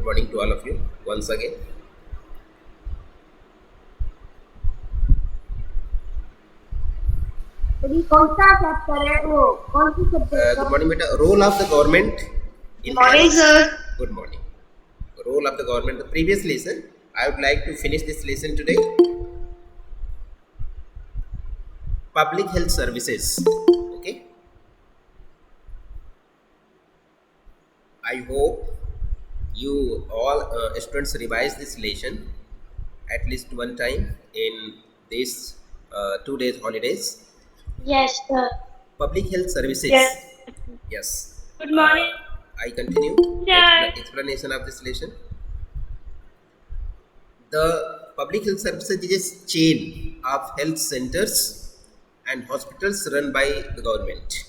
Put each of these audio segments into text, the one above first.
morning to all of you once again. अभी कौन सा चैप्टर है वो कौन सी subject Good morning, beta. Role of the government in morning, health. sir. Good morning. Role of the government. The previous lesson, I would like to finish this lesson today. Public health services. Okay. I hope you all students revise this lesson at least one time in these 2 days holidays. Yes, sir. Public health services. Yes. Yes. Good morning. I continue Sir. explanation of this lesson. The public health services is a chain of health centers and hospitals run by the government.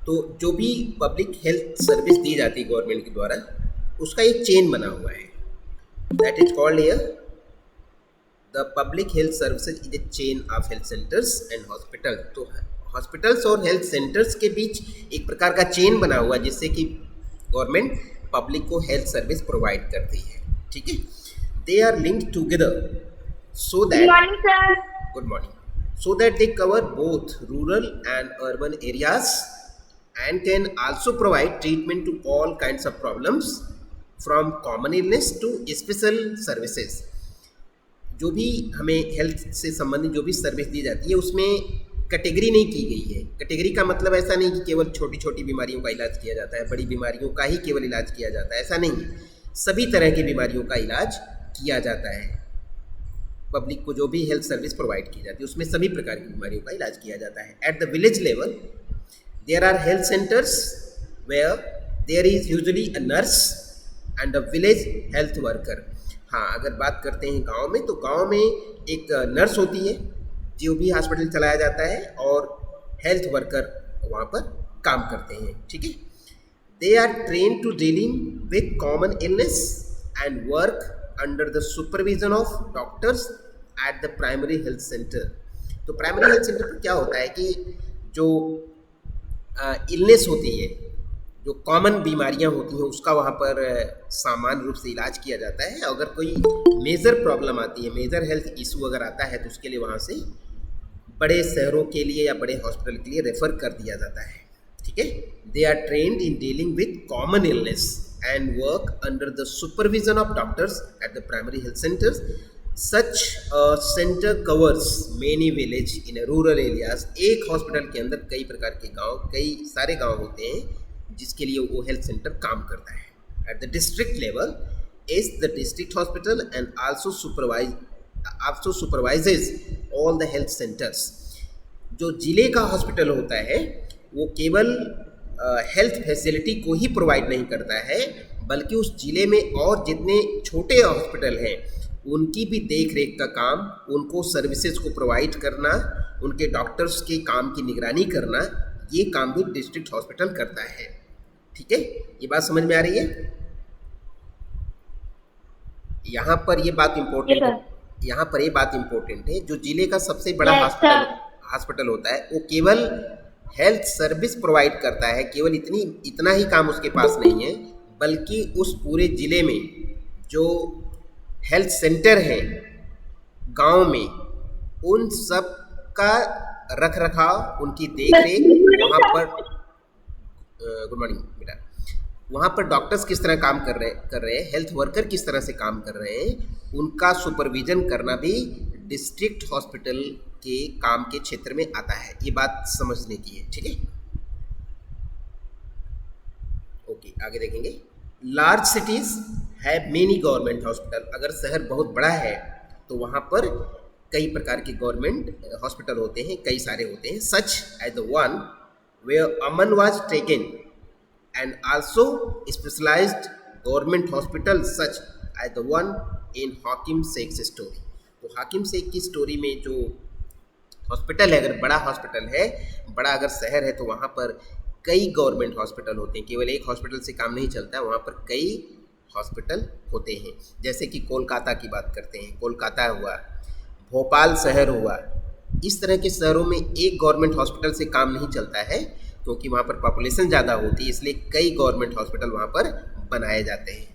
तो जो भी public health service दी जाती है government के द्वारा उसका एक chain बना हुआ है, that is called here the public health services is a chain of health centres and hospital. तो हॉस्पिटल्स और हेल्थ सेंटर्स के बीच एक प्रकार का चेन बना हुआ है जिससे कि गवर्नमेंट पब्लिक को हेल्थ सर्विस प्रोवाइड करती है. ठीक है, they are linked together so that good morning so that they cover both rural and urban areas and can also provide treatment to all kinds of problems from common illness to special services. जो भी हमें health से संबंधित जो भी service दी जाती है उसमें कैटेगरी नहीं की गई है. कैटेगरी का मतलब ऐसा नहीं कि केवल छोटी छोटी बीमारियों का इलाज किया जाता है, बड़ी बीमारियों का ही केवल इलाज किया जाता है, ऐसा नहीं है. सभी तरह की बीमारियों का इलाज किया जाता है. पब्लिक को जो भी हेल्थ सर्विस प्रोवाइड की जाती है उसमें सभी प्रकार की बीमारियों का इलाज किया जाता है. At the village level there are health centers where there is usually a nurse and a village health worker. हाँ, अगर बात करते हैं गांव में तो गांव में एक नर्स होती है जो भी हॉस्पिटल चलाया जाता है और हेल्थ वर्कर वहाँ पर काम करते हैं. ठीक है, they are train to dealing with common illness and work under the supervision of doctors at the primary health centre. तो प्राइमरी हेल्थ सेंटर पर क्या होता है कि जो इलनेस होती है, जो कॉमन बीमारियां होती हैं उसका वहाँ पर सामान्य रूप से इलाज किया जाता है. अगर कोई मेजर प्रॉब्लम आती है, मेजर हेल्थ इशू अगर आता है तो उसके लिए वहाँ से बड़े शहरों के लिए या बड़े हॉस्पिटल के लिए रेफ़र कर दिया जाता है. ठीक है, they are trained in dealing with common illness and work under the supervision of doctors at the primary health centres. Such centre covers many village in rural areas. एक हॉस्पिटल के अंदर कई प्रकार के गांव, कई सारे गांव होते हैं जिसके लिए वो हेल्थ सेंटर काम करता है. At the district level is the district hospital and also supervises all the health centres. जो जिले का हॉस्पिटल होता है वो केवल हेल्थ फैसिलिटी को ही प्रोवाइड नहीं करता है बल्कि उस जिले में और जितने छोटे हॉस्पिटल हैं उनकी भी देख रेख का काम, उनको सर्विसेज को प्रोवाइड करना, उनके डॉक्टर्स के काम की निगरानी करना, ये काम भी डिस्ट्रिक्ट हॉस्पिटल करता है. ठीक है, ये बात समझ में आ रही है? यहाँ पर ये बात इम्पोर्टेंट है, यहाँ पर ये बात इम्पोर्टेंट है. जो जिले का सबसे बड़ा हॉस्पिटल होता है वो केवल हेल्थ सर्विस प्रोवाइड करता है, केवल इतना ही काम उसके पास नहीं है बल्कि उस पूरे जिले में जो हेल्थ सेंटर हैं गांव में उन सब का रख रखाव, उनकी देख रेख, वहाँ पर गुड मॉर्निंग बेटा, वहाँ पर डॉक्टर्स किस तरह काम कर रहे हैं, हेल्थ वर्कर किस तरह से काम कर रहे हैं, उनका सुपरविजन करना भी डिस्ट्रिक्ट हॉस्पिटल के काम के क्षेत्र में आता है. ये बात समझने की है. ठीक है, ओके, आगे देखेंगे. Large cities have many government hospital. अगर शहर बहुत बड़ा है तो वहाँ पर कई प्रकार के गवर्नमेंट हॉस्पिटल होते हैं, कई सारे होते हैं. Such as the one where Aman was taken and also specialised government hospital such as the one in Hakim Sheikh story. तो हाकिम शेख की स्टोरी में जो हॉस्पिटल है, अगर बड़ा हॉस्पिटल है, बड़ा अगर शहर है तो वहाँ पर कई गवर्नमेंट हॉस्पिटल होते हैं. केवल एक हॉस्पिटल से काम नहीं चलता है, वहाँ पर कई हॉस्पिटल होते हैं. जैसे कि कोलकाता की बात करते हैं, कोलकाता हुआ, भोपाल शहर हुआ, इस तरह के शहरों में एक गवर्नमेंट हॉस्पिटल से काम नहीं चलता है क्योंकि वहाँ पर पॉपुलेशन ज़्यादा होती है, इसलिए कई गवर्नमेंट हॉस्पिटल वहाँ पर बनाए जाते हैं,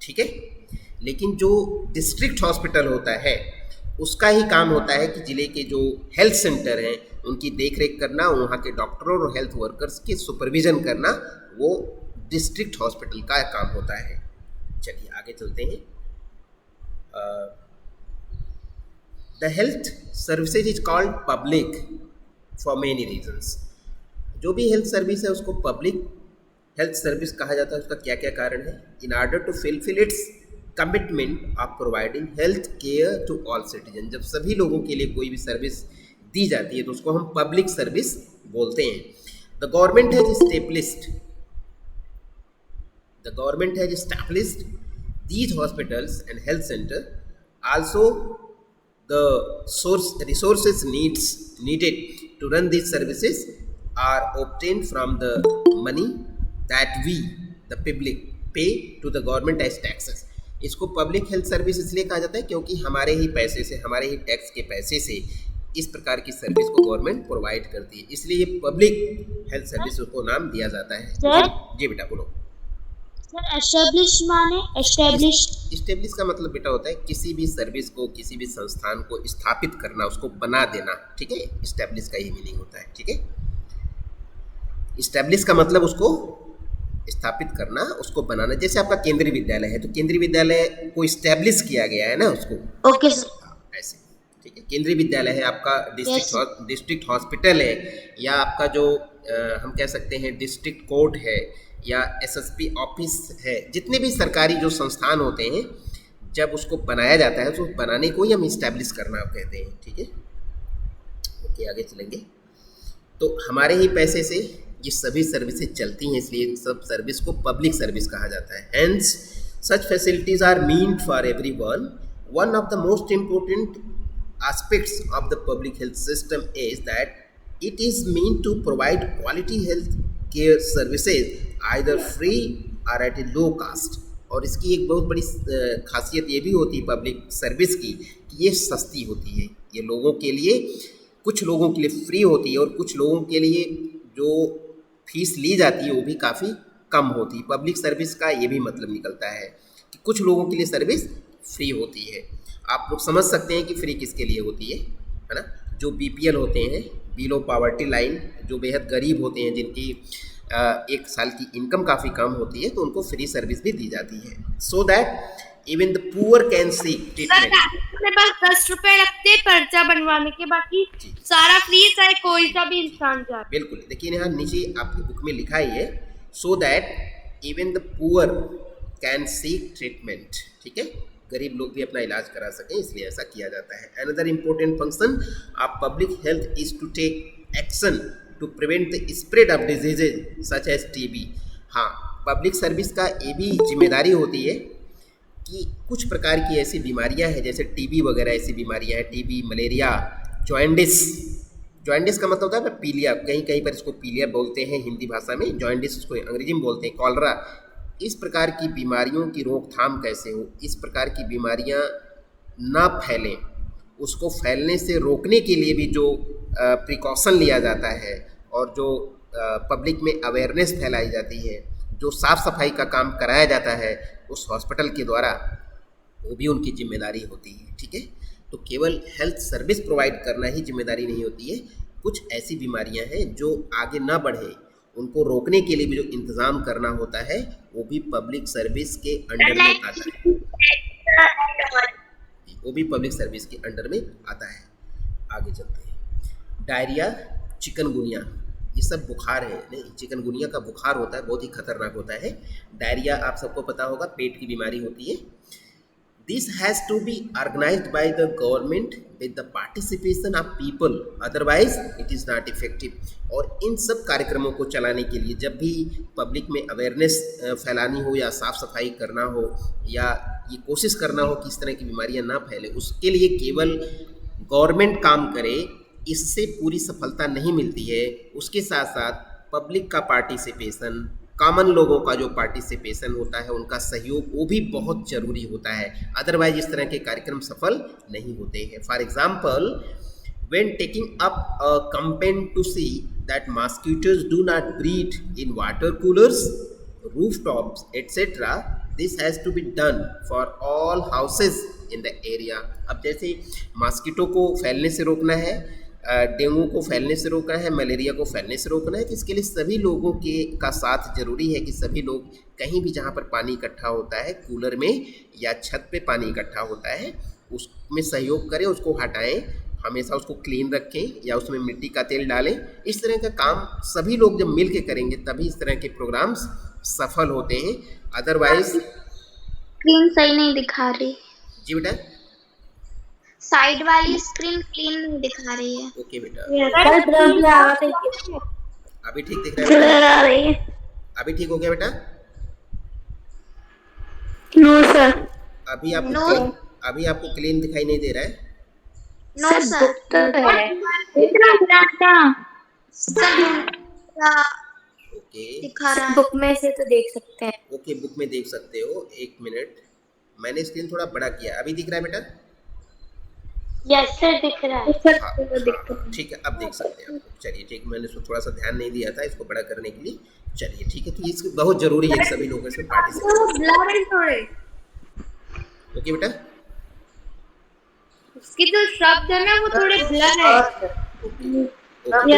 ठीक है। लेकिन जो डिस्ट्रिक्ट हॉस्पिटल होता है उसका ही काम होता है कि ज़िले के जो हेल्थ सेंटर हैं उनकी देखरेख करना, वहाँ के डॉक्टरों और हेल्थ वर्कर्स के सुपरविज़न करना, वो डिस्ट्रिक्ट हॉस्पिटल का काम होता है। चलिए आगे चलते हैं। The health services is called public for many reasons. जो भी हेल्थ सर्विस है उसको पब्लिक हेल्थ सर्विस कहा जाता है। उसका क्या क्या कारण है? In order to fulfil its commitment of providing health care to all citizen. जब सभी लोगों के लिए कोई भी सर्विस दी जाती है तो उसको हम पब्लिक सर्विस बोलते हैं। The government has established these hospitals and health center. Also the resources needed to run these services are obtained from the money that we the public pay to the government as taxes. इसको public health service इसलिए कहा जाता है क्योंकि हमारे ही पैसे से, हमारे ही टैक्स के पैसे से इस प्रकार की सर्विस को गवर्नमेंट प्रोवाइड करती है, इसलिए ये पब्लिक हेल्थ सर्विस को नाम दिया जाता है। सर? जी बेटा बोलो। सर एस्टेब्लिश माने एस्टेब्लिश? इस्टेब्लिश का मतलब बेटा होता है किसी भी सर्विस को, किसी भी संस्थान को स्थापित करना, उसको बना देना, ठीक है। इस्टेब्लिश का ही मीनिंग होता है, ठीक है। इस्टेब्लिश का मतलब उसको स्थापित करना, उसको बनाना। जैसे आपका केंद्रीय विद्यालय है तो केंद्रीय विद्यालय को इस्टेब्लिश किया गया है ना उसको। Okay sir. ऐसे, ठीक है। केंद्रीय विद्यालय है आपका, डिस्ट्रिक्ट हॉस्पिटल है, या आपका जो हम कह सकते हैं डिस्ट्रिक्ट कोर्ट है, या एसएसपी ऑफिस है। जितने भी सरकारी जो संस्थान होते हैं जब उसको बनाया जाता है तो बनाने को ही हम इस्टेब्लिश करना कहते हैं, ठीक है। ओके आगे चलेंगे। तो हमारे ही पैसे से ये सभी सर्विसेज चलती हैं, इसलिए सब सर्विस को पब्लिक सर्विस कहा जाता है। Hence such facilities are meant for everyone. One of the most important aspects of the public health system is that it is meant to provide quality health care services either free or at a low cost। और इसकी एक बहुत बड़ी खासियत ये भी होती है पब्लिक सर्विस की कि ये सस्ती होती है। ये लोगों के लिए, कुछ लोगों के लिए फ्री होती है और कुछ लोगों के लिए जो फीस ली जाती है वो भी काफ़ी कम होती है। पब्लिक सर्विस का ये भी मतलब निकलता है कि कुछ लोगों के लिए सर्विस फ्री होती है। आप लोग समझ सकते हैं कि फ्री किसके लिए होती है ना। जो बीपीएल होते हैं, बिलो पॉवर्टी लाइन, जो बेहद गरीब होते हैं, जिनकी एक साल की इनकम काफ़ी कम होती है, तो उनको फ्री सर्विस भी दी जाती है। So that even the poor can seek treatment. अपने पास 10 रुपए लगते पर्चा बनवाने के, बाकी सारा फ्री, चाहे कोई सा भी इंसान जाए। बिल्कुल, देखिए यहाँ नीचे आपकी बुक में लिखा ही है, so that even the poor can seek treatment, ठीक है। गरीब लोग भी अपना इलाज करा सकें, इसलिए ऐसा किया जाता है। Another important function of public health is to take action to prevent the spread of diseases such as TB. हाँ, पब्लिक सर्विस का ये भी जिम्मेदारी होती है कि कुछ प्रकार की ऐसी बीमारियां हैं, जैसे टीबी वगैरह ऐसी बीमारियां हैं, टीबी, मलेरिया, जॉइंडिस। जॉइंडिस का मतलब होता है पीलिया, कहीं कहीं पर इसको पीलिया बोलते हैं हिंदी भाषा में, जॉइंडिस इसको अंग्रेजी में बोलते हैं कॉलरा। इस प्रकार की बीमारियों की रोकथाम कैसे हो, इस प्रकार की बीमारियां ना फैलें, उसको फैलने से रोकने के लिए भी जो प्रिकॉशन लिया जाता है और जो पब्लिक में अवेयरनेस फैलाई जाती है, जो साफ़ सफाई का काम कराया जाता है उस हॉस्पिटल के द्वारा, वो भी उनकी जिम्मेदारी होती है, ठीक है। तो केवल हेल्थ सर्विस प्रोवाइड करना ही जिम्मेदारी नहीं होती है। कुछ ऐसी बीमारियां हैं जो आगे ना बढ़े, उनको रोकने के लिए भी जो इंतज़ाम करना होता है वो भी पब्लिक सर्विस के अंडर में आता है, वो भी पब्लिक सर्विस के अंडर में आता है। आगे चलते हैं। डायरिया, चिकनगुनिया, ये सब बुखार है। नहीं, चिकनगुनिया का बुखार होता है, बहुत ही खतरनाक होता है। डायरिया आप सबको पता होगा, पेट की बीमारी होती है। This has to be organised by the government with the participation of people, otherwise it is not effective. और इन सब कार्यक्रमों को चलाने के लिए, जब भी पब्लिक में अवेयरनेस फैलानी हो या साफ़ सफाई करना हो या ये कोशिश करना हो कि इस तरह की बीमारियां ना फैले, उसके लिए केवल गवर्नमेंट काम करे, इससे पूरी सफलता नहीं मिलती है। उसके साथ साथ पब्लिक का पार्टिसिपेशन, कॉमन लोगों का जो पार्टिसिपेशन होता है, उनका सहयोग, वो भी बहुत ज़रूरी होता है। अदरवाइज इस तरह के कार्यक्रम सफल नहीं होते हैं। For example, when taking up a campaign to see that mosquitoes do not breed in water coolers, rooftops, etc. This has to be done for all houses in the area. अब जैसे मॉस्किटो को फैलने से रोकना है, dengue को फैलने से रोकना है, मलेरिया को फैलने से रोकना है, तो इसके लिए सभी लोगों के का साथ जरूरी है कि सभी लोग कहीं भी जहाँ पर पानी इकट्ठा होता है, कूलर में या छत पे पानी इकट्ठा होता है, उसमें सहयोग करें, उसको हटाएं, हमेशा उसको क्लीन रखें या उसमें मिट्टी का तेल डालें। इस तरह का काम सभी लोग जब मिल के करेंगे तभी इस तरह के प्रोग्राम्स सफल होते हैं। अदरवाइज स्क्रीन सही नहीं दिखा रही, जी बेटा, साइड वाली स्क्रीन क्लीन नहीं दिखा रही है। ओके बेटा, सर अभी ठीक दिख रहा है ब्लर आ रही है। अभी ठीक हो गया बेटा? नो सर, अभी आपको No. अभी आपको क्लीन दिखाई नहीं दे रहा है? नो सर, ओके दिखा रहा है। बुक में से तो देख सकते हैं। ओके, बुक में देख सकते हो। एक मिनट, मैंने स्क्रीन थोड़ा बड़ा किया, अभी दिख रहा है बेटा? यस सर, दिख रहा है। हाँ, ठीक है, अब देख सकते हैं आप। चलिए ठीक, मैंने इसको थोड़ा सा ध्यान नहीं दिया था इसको बड़ा करने के लिए। चलिए ठीक है, तो ये बहुत जरूरी है सभी लोगों से पार्टिसिपेट। ब्लर है थोड़े, ओके बेटा, उसकी जो शब्द है ना वो थोड़े ब्लर है। ओके,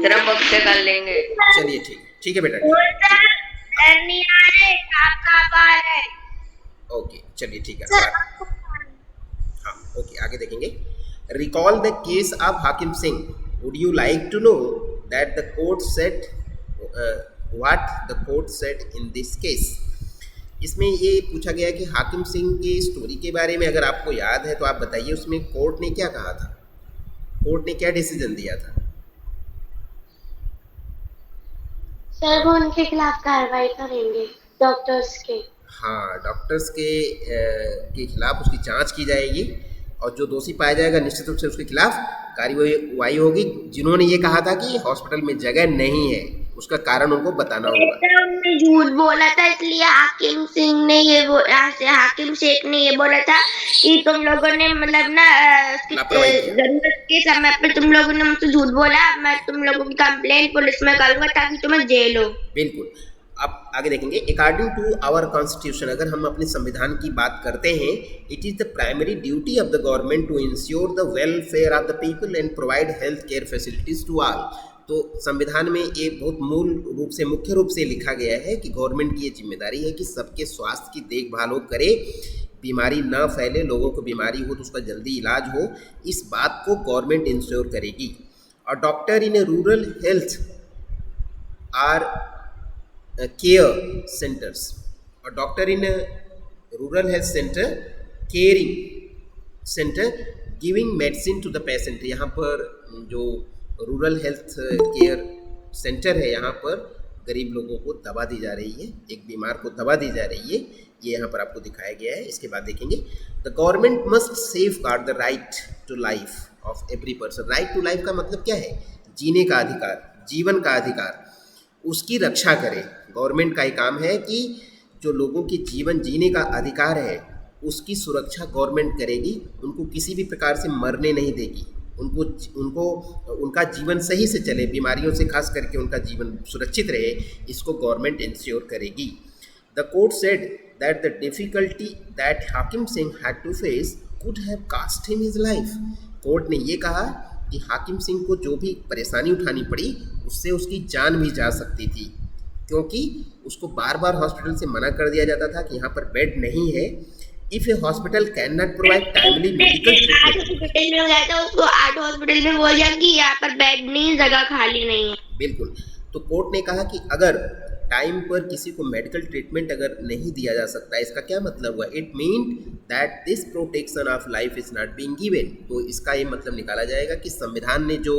जरा वक्त से कर लेंगे। चलिए ठीक है बेटा, नहीं आ रहे, आपका बाल है। ओके चलिए ठीक है। हाँ ओके, आगे देखेंगे। Recall the case of Hakim Singh. Would you like to know that the court said what the court said in this case. इसमें ये पूछा गया कि हाकिम सिंह की स्टोरी के बारे में अगर आपको याद है तो आप बताइए, उसमें कोर्ट ने क्या कहा था, कोर्ट ने क्या डिसीजन दिया था? सर वो उनके खिलाफ कार्रवाई करेंगे, डॉक्टर्स के। हाँ, डॉक्टर्स के खिलाफ उसकी जांच की जाएगी और जो दोषी पाया जाएगा निश्चित रूप से उसके खिलाफ कार्रवाई होगी। जिन्होंने ये कहा था कि हॉस्पिटल में जगह नहीं है, उसका कारण उनको बताना होगा। उन्होंने झूठ बोला था, इसलिए हाकिम सिंह ने हाकिम शेख ने ये बोला था कि तुम लोगों ने मतलब ना लापरवाही किया। जरूरत के समय पे तुम लोगों ने मुझसे झूठ बोला, मैं तुम लोगों की कंप्लेंट पुलिस में करूंगा ताकि तुम्हें जेल हो। बिल्कुल। अब आगे देखेंगे। अकॉर्डिंग टू आवर कॉन्स्टिट्यूशन, अगर हम अपने संविधान की बात करते हैं, it is the primary duty of the government to ensure the welfare of the people and provide health care facilities to all. तो संविधान में ये बहुत मुख्य रूप से लिखा गया है कि गवर्नमेंट की ये जिम्मेदारी है कि सबके स्वास्थ्य की देखभाल हो, करे, बीमारी ना फैले, लोगों को बीमारी हो तो उसका जल्दी इलाज हो, इस बात को गवर्नमेंट इंश्योर करेगी। और doctor in a rural health or care centres, और doctor in rural health centre caring centre giving medicine to the patient. यहाँ पर जो रूरल हेल्थ केयर सेंटर है, यहाँ पर गरीब लोगों को दवा दी जा रही है, एक बीमार को दवा दी जा रही है, ये यहाँ पर आपको दिखाया गया है। इसके बाद देखेंगे, the government must safeguard the right to life of every person. Right to life का मतलब क्या है? जीने का अधिकार, जीवन का अधिकार, उसकी रक्षा करे। गवर्नमेंट का ही काम है कि जो लोगों के जीवन जीने का अधिकार है उसकी सुरक्षा गवर्नमेंट करेगी, उनको किसी भी प्रकार से मरने नहीं देगी, उनको उनका जीवन सही से चले, बीमारियों से खास करके उनका जीवन सुरक्षित रहे, इसको गवर्नमेंट इंश्योर करेगी। The court said that the difficulty that Hakim Singh had to face could have cost him his life. Court ने ये कहा कि हाकिम सिंह को जो भी परेशानी उठानी पड़ी उससे उसकी जान भी जा सकती थी, क्योंकि उसको बार बार हॉस्पिटल से मना कर दिया जाता था कि यहाँ पर बेड नहीं है। If A hospital can not provide timely medical treatment, hospital में हो जाता है उसको, 8 हॉस्पिटल में बोल जाए कि यहाँ पर बेड नहीं, जगह खाली नहीं है। बिल्कुल। तो कोर्ट ने कहा कि अगर टाइम पर किसी को मेडिकल ट्रीटमेंट अगर नहीं दिया जा सकता, इसका क्या मतलब हुआ? It mean that this protection of life is not being given. तो इसका ये मतलब निकाला जाएगा कि संविधान ने जो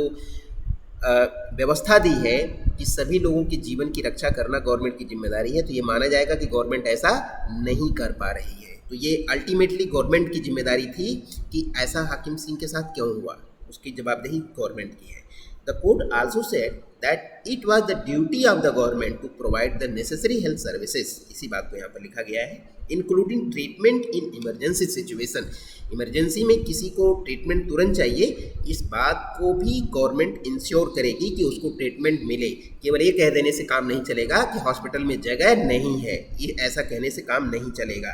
व्यवस्था दी है कि सभी लोगों के जीवन की रक्षा करना गवर्नमेंट की जिम्मेदारी है, तो ये माना जाएगा कि गवर्नमेंट ऐसा नहीं कर पा रही है। तो ये अल्टीमेटली गवर्नमेंट की जिम्मेदारी थी कि ऐसा हाकिम सिंह के साथ क्यों हुआ, उसकी जवाबदेही गवर्नमेंट की है। The court also said that it was the duty of the government to provide the necessary health services, इसी बात को यहाँ पर लिखा गया है, including treatment in emergency situation. Emergency में किसी को ट्रीटमेंट तुरंत चाहिए, इस बात को भी गवर्नमेंट इंश्योर करेगी कि उसको ट्रीटमेंट मिले। केवल ये कह देने से काम नहीं चलेगा कि हॉस्पिटल में जगह नहीं है, ये ऐसा कहने से काम नहीं चलेगा।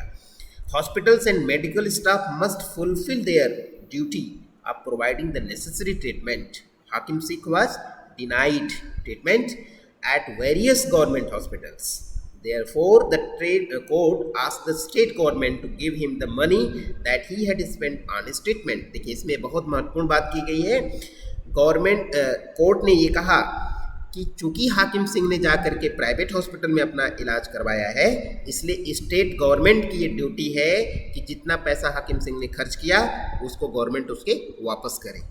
Hospitals and medical staff must fulfil their duty of providing the necessary treatment. Hakim Sheikh was denied treatment at various government hospitals. Therefore, the court asked the state government to give him the money that he had spent on his treatment. देखिए इसमें बहुत महत्वपूर्ण बात की गई है। Government court ने ये कहा कि चूंकि हाकिम सिंह ने जाकर के प्राइवेट हॉस्पिटल में अपना इलाज करवाया है, इसलिए स्टेट गवर्नमेंट की ये ड्यूटी है कि जितना पैसा हाकिम सिंह ने खर्च किया उसको गवर्नमेंट उसके वापस करे,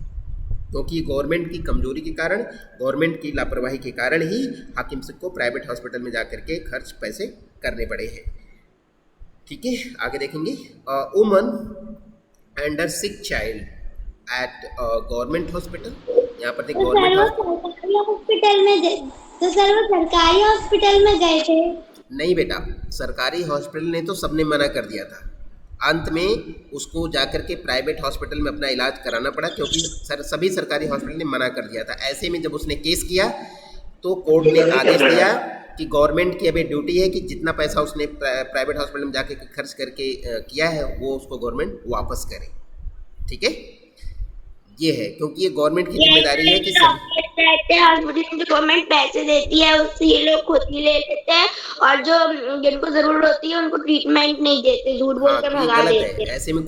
क्योंकि गवर्नमेंट की कमजोरी के कारण, गवर्नमेंट की लापरवाही के कारण ही हाकिम सिंह को प्राइवेट हॉस्पिटल में जाकर के खर्च पैसे करने पड़े हैं। ठीक है, आगे देखेंगे। Woman and a sick child eight government hospital, यहाँ पर गवर्नमेंट हॉस्पिटल में गए तो सर वो सरकारी हॉस्पिटल में गए थे? नहीं बेटा, सरकारी हॉस्पिटल ने तो सबने मना कर दिया था, अंत में उसको जाकर के प्राइवेट हॉस्पिटल में अपना इलाज कराना पड़ा, क्योंकि सभी सरकारी हॉस्पिटल ने मना कर दिया था। ऐसे में जब उसने केस किया तो कोर्ट ने आदेश दिया कि गवर्नमेंट की अभी ड्यूटी है कि जितना पैसा उसने प्राइवेट हॉस्पिटल में जाके खर्च करके किया है वो उसको गवर्नमेंट वापस करे। ठीक है, ये है, क्योंकि ये गवर्नमेंट की जिम्मेदारी है कि गवर्नमेंट पैसे देती है उससे ये लोग खुद ही ले लेते हैं, और जो जिनको जरूरत होती है उनको ट्रीटमेंट नहीं देते, झूठ बोल के भगा देते हैं। ऐसे में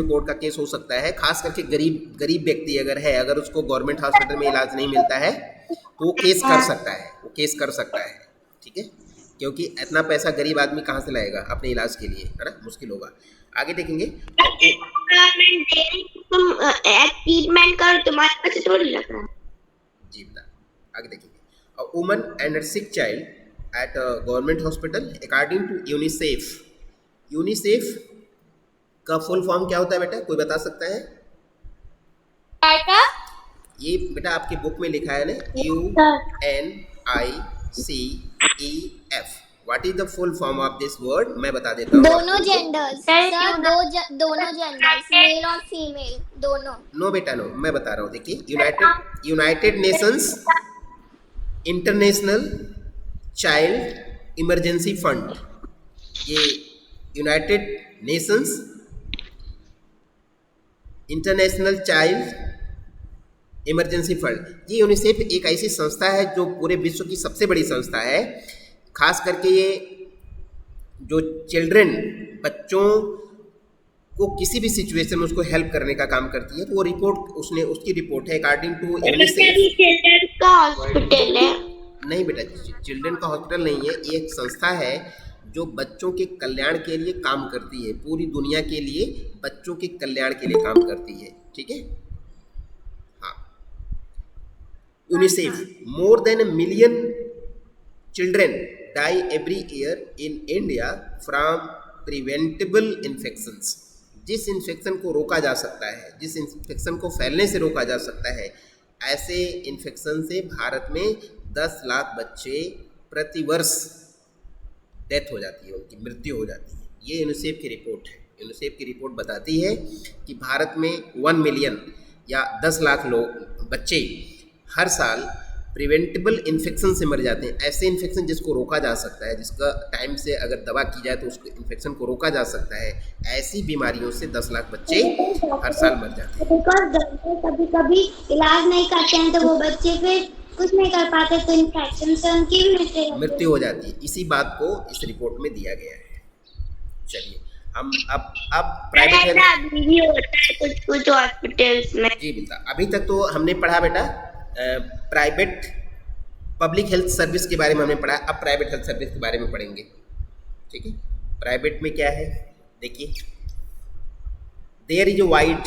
कोर्ट का केस हो सकता है, खास करके गरीब व्यक्ति अगर है, अगर उसको गवर्नमेंट हॉस्पिटल में इलाज नहीं मिलता है तो वो केस कर सकता है। ठीक है, क्योंकि इतना पैसा गरीब आदमी कहाँ से लाएगा अपने इलाज के लिए, है ना, मुश्किल होगा। आगे देखेंगे। तुम ट्रीटमेंट कर, तुम्हारे पैसे थोड़ी लग रहा है। जी बता, आगे देखेंगे। A woman and a sick child at a government hospital according to UNICEF. UNICEF का फुल फॉर्म क्या होता है बेटा, कोई बता सकता है? ये बेटा आपकी बुक में लिखा है ना, UNICEF। What is the full form of this word? मैं बता देता हूँ। दोनों जेंडर्स सर, दोनों जेंडर्स, मेल और फीमेल दोनों। नो बेटा नो, मैं बता रहा हूँ। देखिए, United Nations International Child Emergency Fund, ये United Nations International Child Emergency Fund, ये यूनिसेफ एक ऐसी संस्था है जो पूरे विश्व की सबसे बड़ी संस्था है। खास करके ये जो चिल्ड्रन, बच्चों को किसी भी सिचुएशन में उसको हेल्प करने का काम करती है। तो वो रिपोर्ट उसकी रिपोर्ट है अकॉर्डिंग टू यूनिसेफ। चिल्ड्रन का हॉस्पिटल है? नहीं बेटा, चिल्ड्रन का हॉस्पिटल नहीं है, ये एक संस्था है जो बच्चों के कल्याण के लिए काम करती है, पूरी दुनिया के लिए बच्चों के कल्याण के लिए काम करती है। ठीक है, हाँ। UNICEF, more than 1 million children die every year in India from preventable infections। जिस इन्फेक्शन को रोका जा सकता है, जिस इन्फेक्शन को फैलने से रोका जा सकता है, ऐसे इन्फेक्शन से भारत में 10 लाख बच्चे प्रतिवर्ष डेथ हो जाती है, उनकी मृत्यु हो जाती है। ये यूनिसेफ की रिपोर्ट है। यूनिसेफ की रिपोर्ट बताती है कि भारत में 1 मिलियन या 10 लाख लोग, बच्चे हर साल प्रिवेंटेबल इन्फेक्शन से मर जाते हैं। ऐसे इन्फेक्शन जिसको रोका जा सकता है, जिसका टाइम से अगर दवा की जाए तो उस इन्फेक्शन को रोका जा सकता है, ऐसी बीमारियों से 10 लाख बच्चे हर साल मर जाते हैं। कभी कभी इलाज नहीं करते हैं तो वो बच्चे फिर कुछ नहीं कर पाते, तो इन्फेक्शन से उनकी भी मृत्यु हो जाती है। इसी बात को इस रिपोर्ट में दिया गया है। चलिए, हम अब प्राइवेट भी होता है कुछ हॉस्पिटल्स में। जी बेटा, अभी तक तो हमने पढ़ा बेटा प्राइवेट पब्लिक हेल्थ सर्विस के बारे में हमने पढ़ा। अब प्राइवेट हेल्थ सर्विस के बारे में पढ़ेंगे। ठीक है, प्राइवेट में क्या है देखिए, there is a wide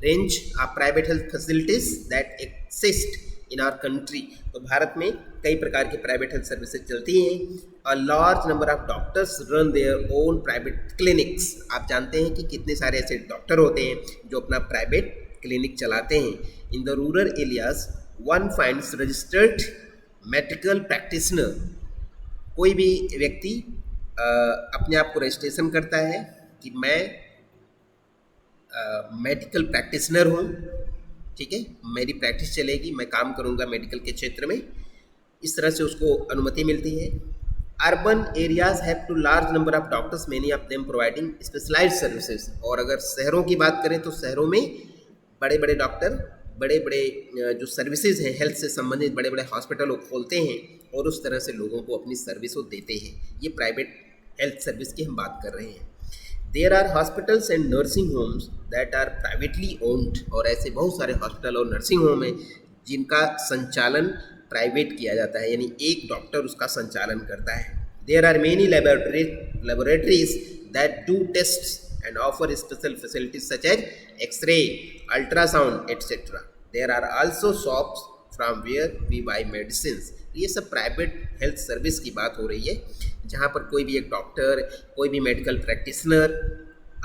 range of private health facilities that exist in our country. तो भारत में कई प्रकार की प्राइवेट हेल्थ सर्विसेज चलती हैं। A large number of doctors run their own private clinics. आप जानते हैं कि कितने सारे ऐसे डॉक्टर होते हैं जो अपना प्राइवेट क्लिनिक चलाते हैं। In the rural areas one finds registered medical practitioner, कोई भी व्यक्ति अपने आप को रजिस्ट्रेशन करता है कि मैं मेडिकल प्रैक्टिशनर हूँ, ठीक है, मेरी प्रैक्टिस चलेगी, मैं काम करूँगा मेडिकल के क्षेत्र में, इस तरह से उसको अनुमति मिलती है। Urban areas have to large number of doctors, many of them providing specialised services. और अगर शहरों की बात करें तो शहरों में बड़े बड़े डॉक्टर बड़े बड़े जो सर्विसेज हैं हेल्थ से संबंधित बड़े बड़े हॉस्पिटल वो खोलते हैं और उस तरह से लोगों को अपनी सर्विस वो देते हैं। ये प्राइवेट हेल्थ सर्विस की हम बात कर रहे हैं। There are hospitals and nursing homes that are privately owned, और ऐसे बहुत सारे हॉस्पिटल और नर्सिंग होम हैं जिनका संचालन प्राइवेट किया जाता है, यानी एक डॉक्टर उसका संचालन करता है। There are many laboratories that do tests and offer special facilities such as X-ray, ultrasound, etc. There are also shops from where we buy medicines. ये सब प्राइवेट हेल्थ सर्विस की बात हो रही है, जहाँ पर कोई भी एक डॉक्टर, कोई भी मेडिकल प्रैक्टिशनर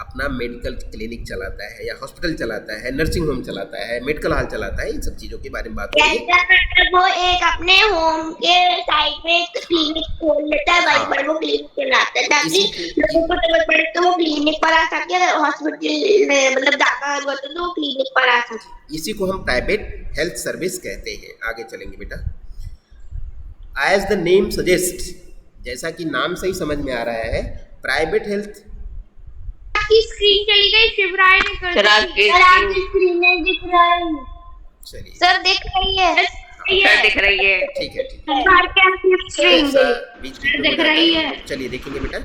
अपना मेडिकल क्लिनिक चलाता है या हॉस्पिटल चलाता है, नर्सिंग होम चलाता है, मेडिकल हॉल चलाता है, इन सब चीज़ों के बारे में बात हो रही है। वो एक अपने होम के साइड में एक क्लिनिक खोल लेता है, वहीं पर वो क्लिनिक चलाता है ताकि लोगों को जरूरत पड़े तो वो क्लिनिक पर आ सके, अगर हॉस्पिटल में मतलब जाना होगा तो वो क्लिनिक पर आ सके। इसी को हम प्राइवेट हेल्थ सर्विस कहते हैं। आगे चलेंगे बेटा। एज द नेम सजेस्ट, जैसा कि नाम से ही समझ में आ रहा है, प्राइवेट हेल्थ की स्क्रीन चली गई, शिवराय ने कर दी। सर आपकी स्क्रीन नहीं दिख रहा है। चलिए सर दिख रही है, सर दिख रही है, ठीक है, ठीक है, बाहर के आपकी स्क्रीन बीच में दिख रही है। चलिए देखेंगे बेटा।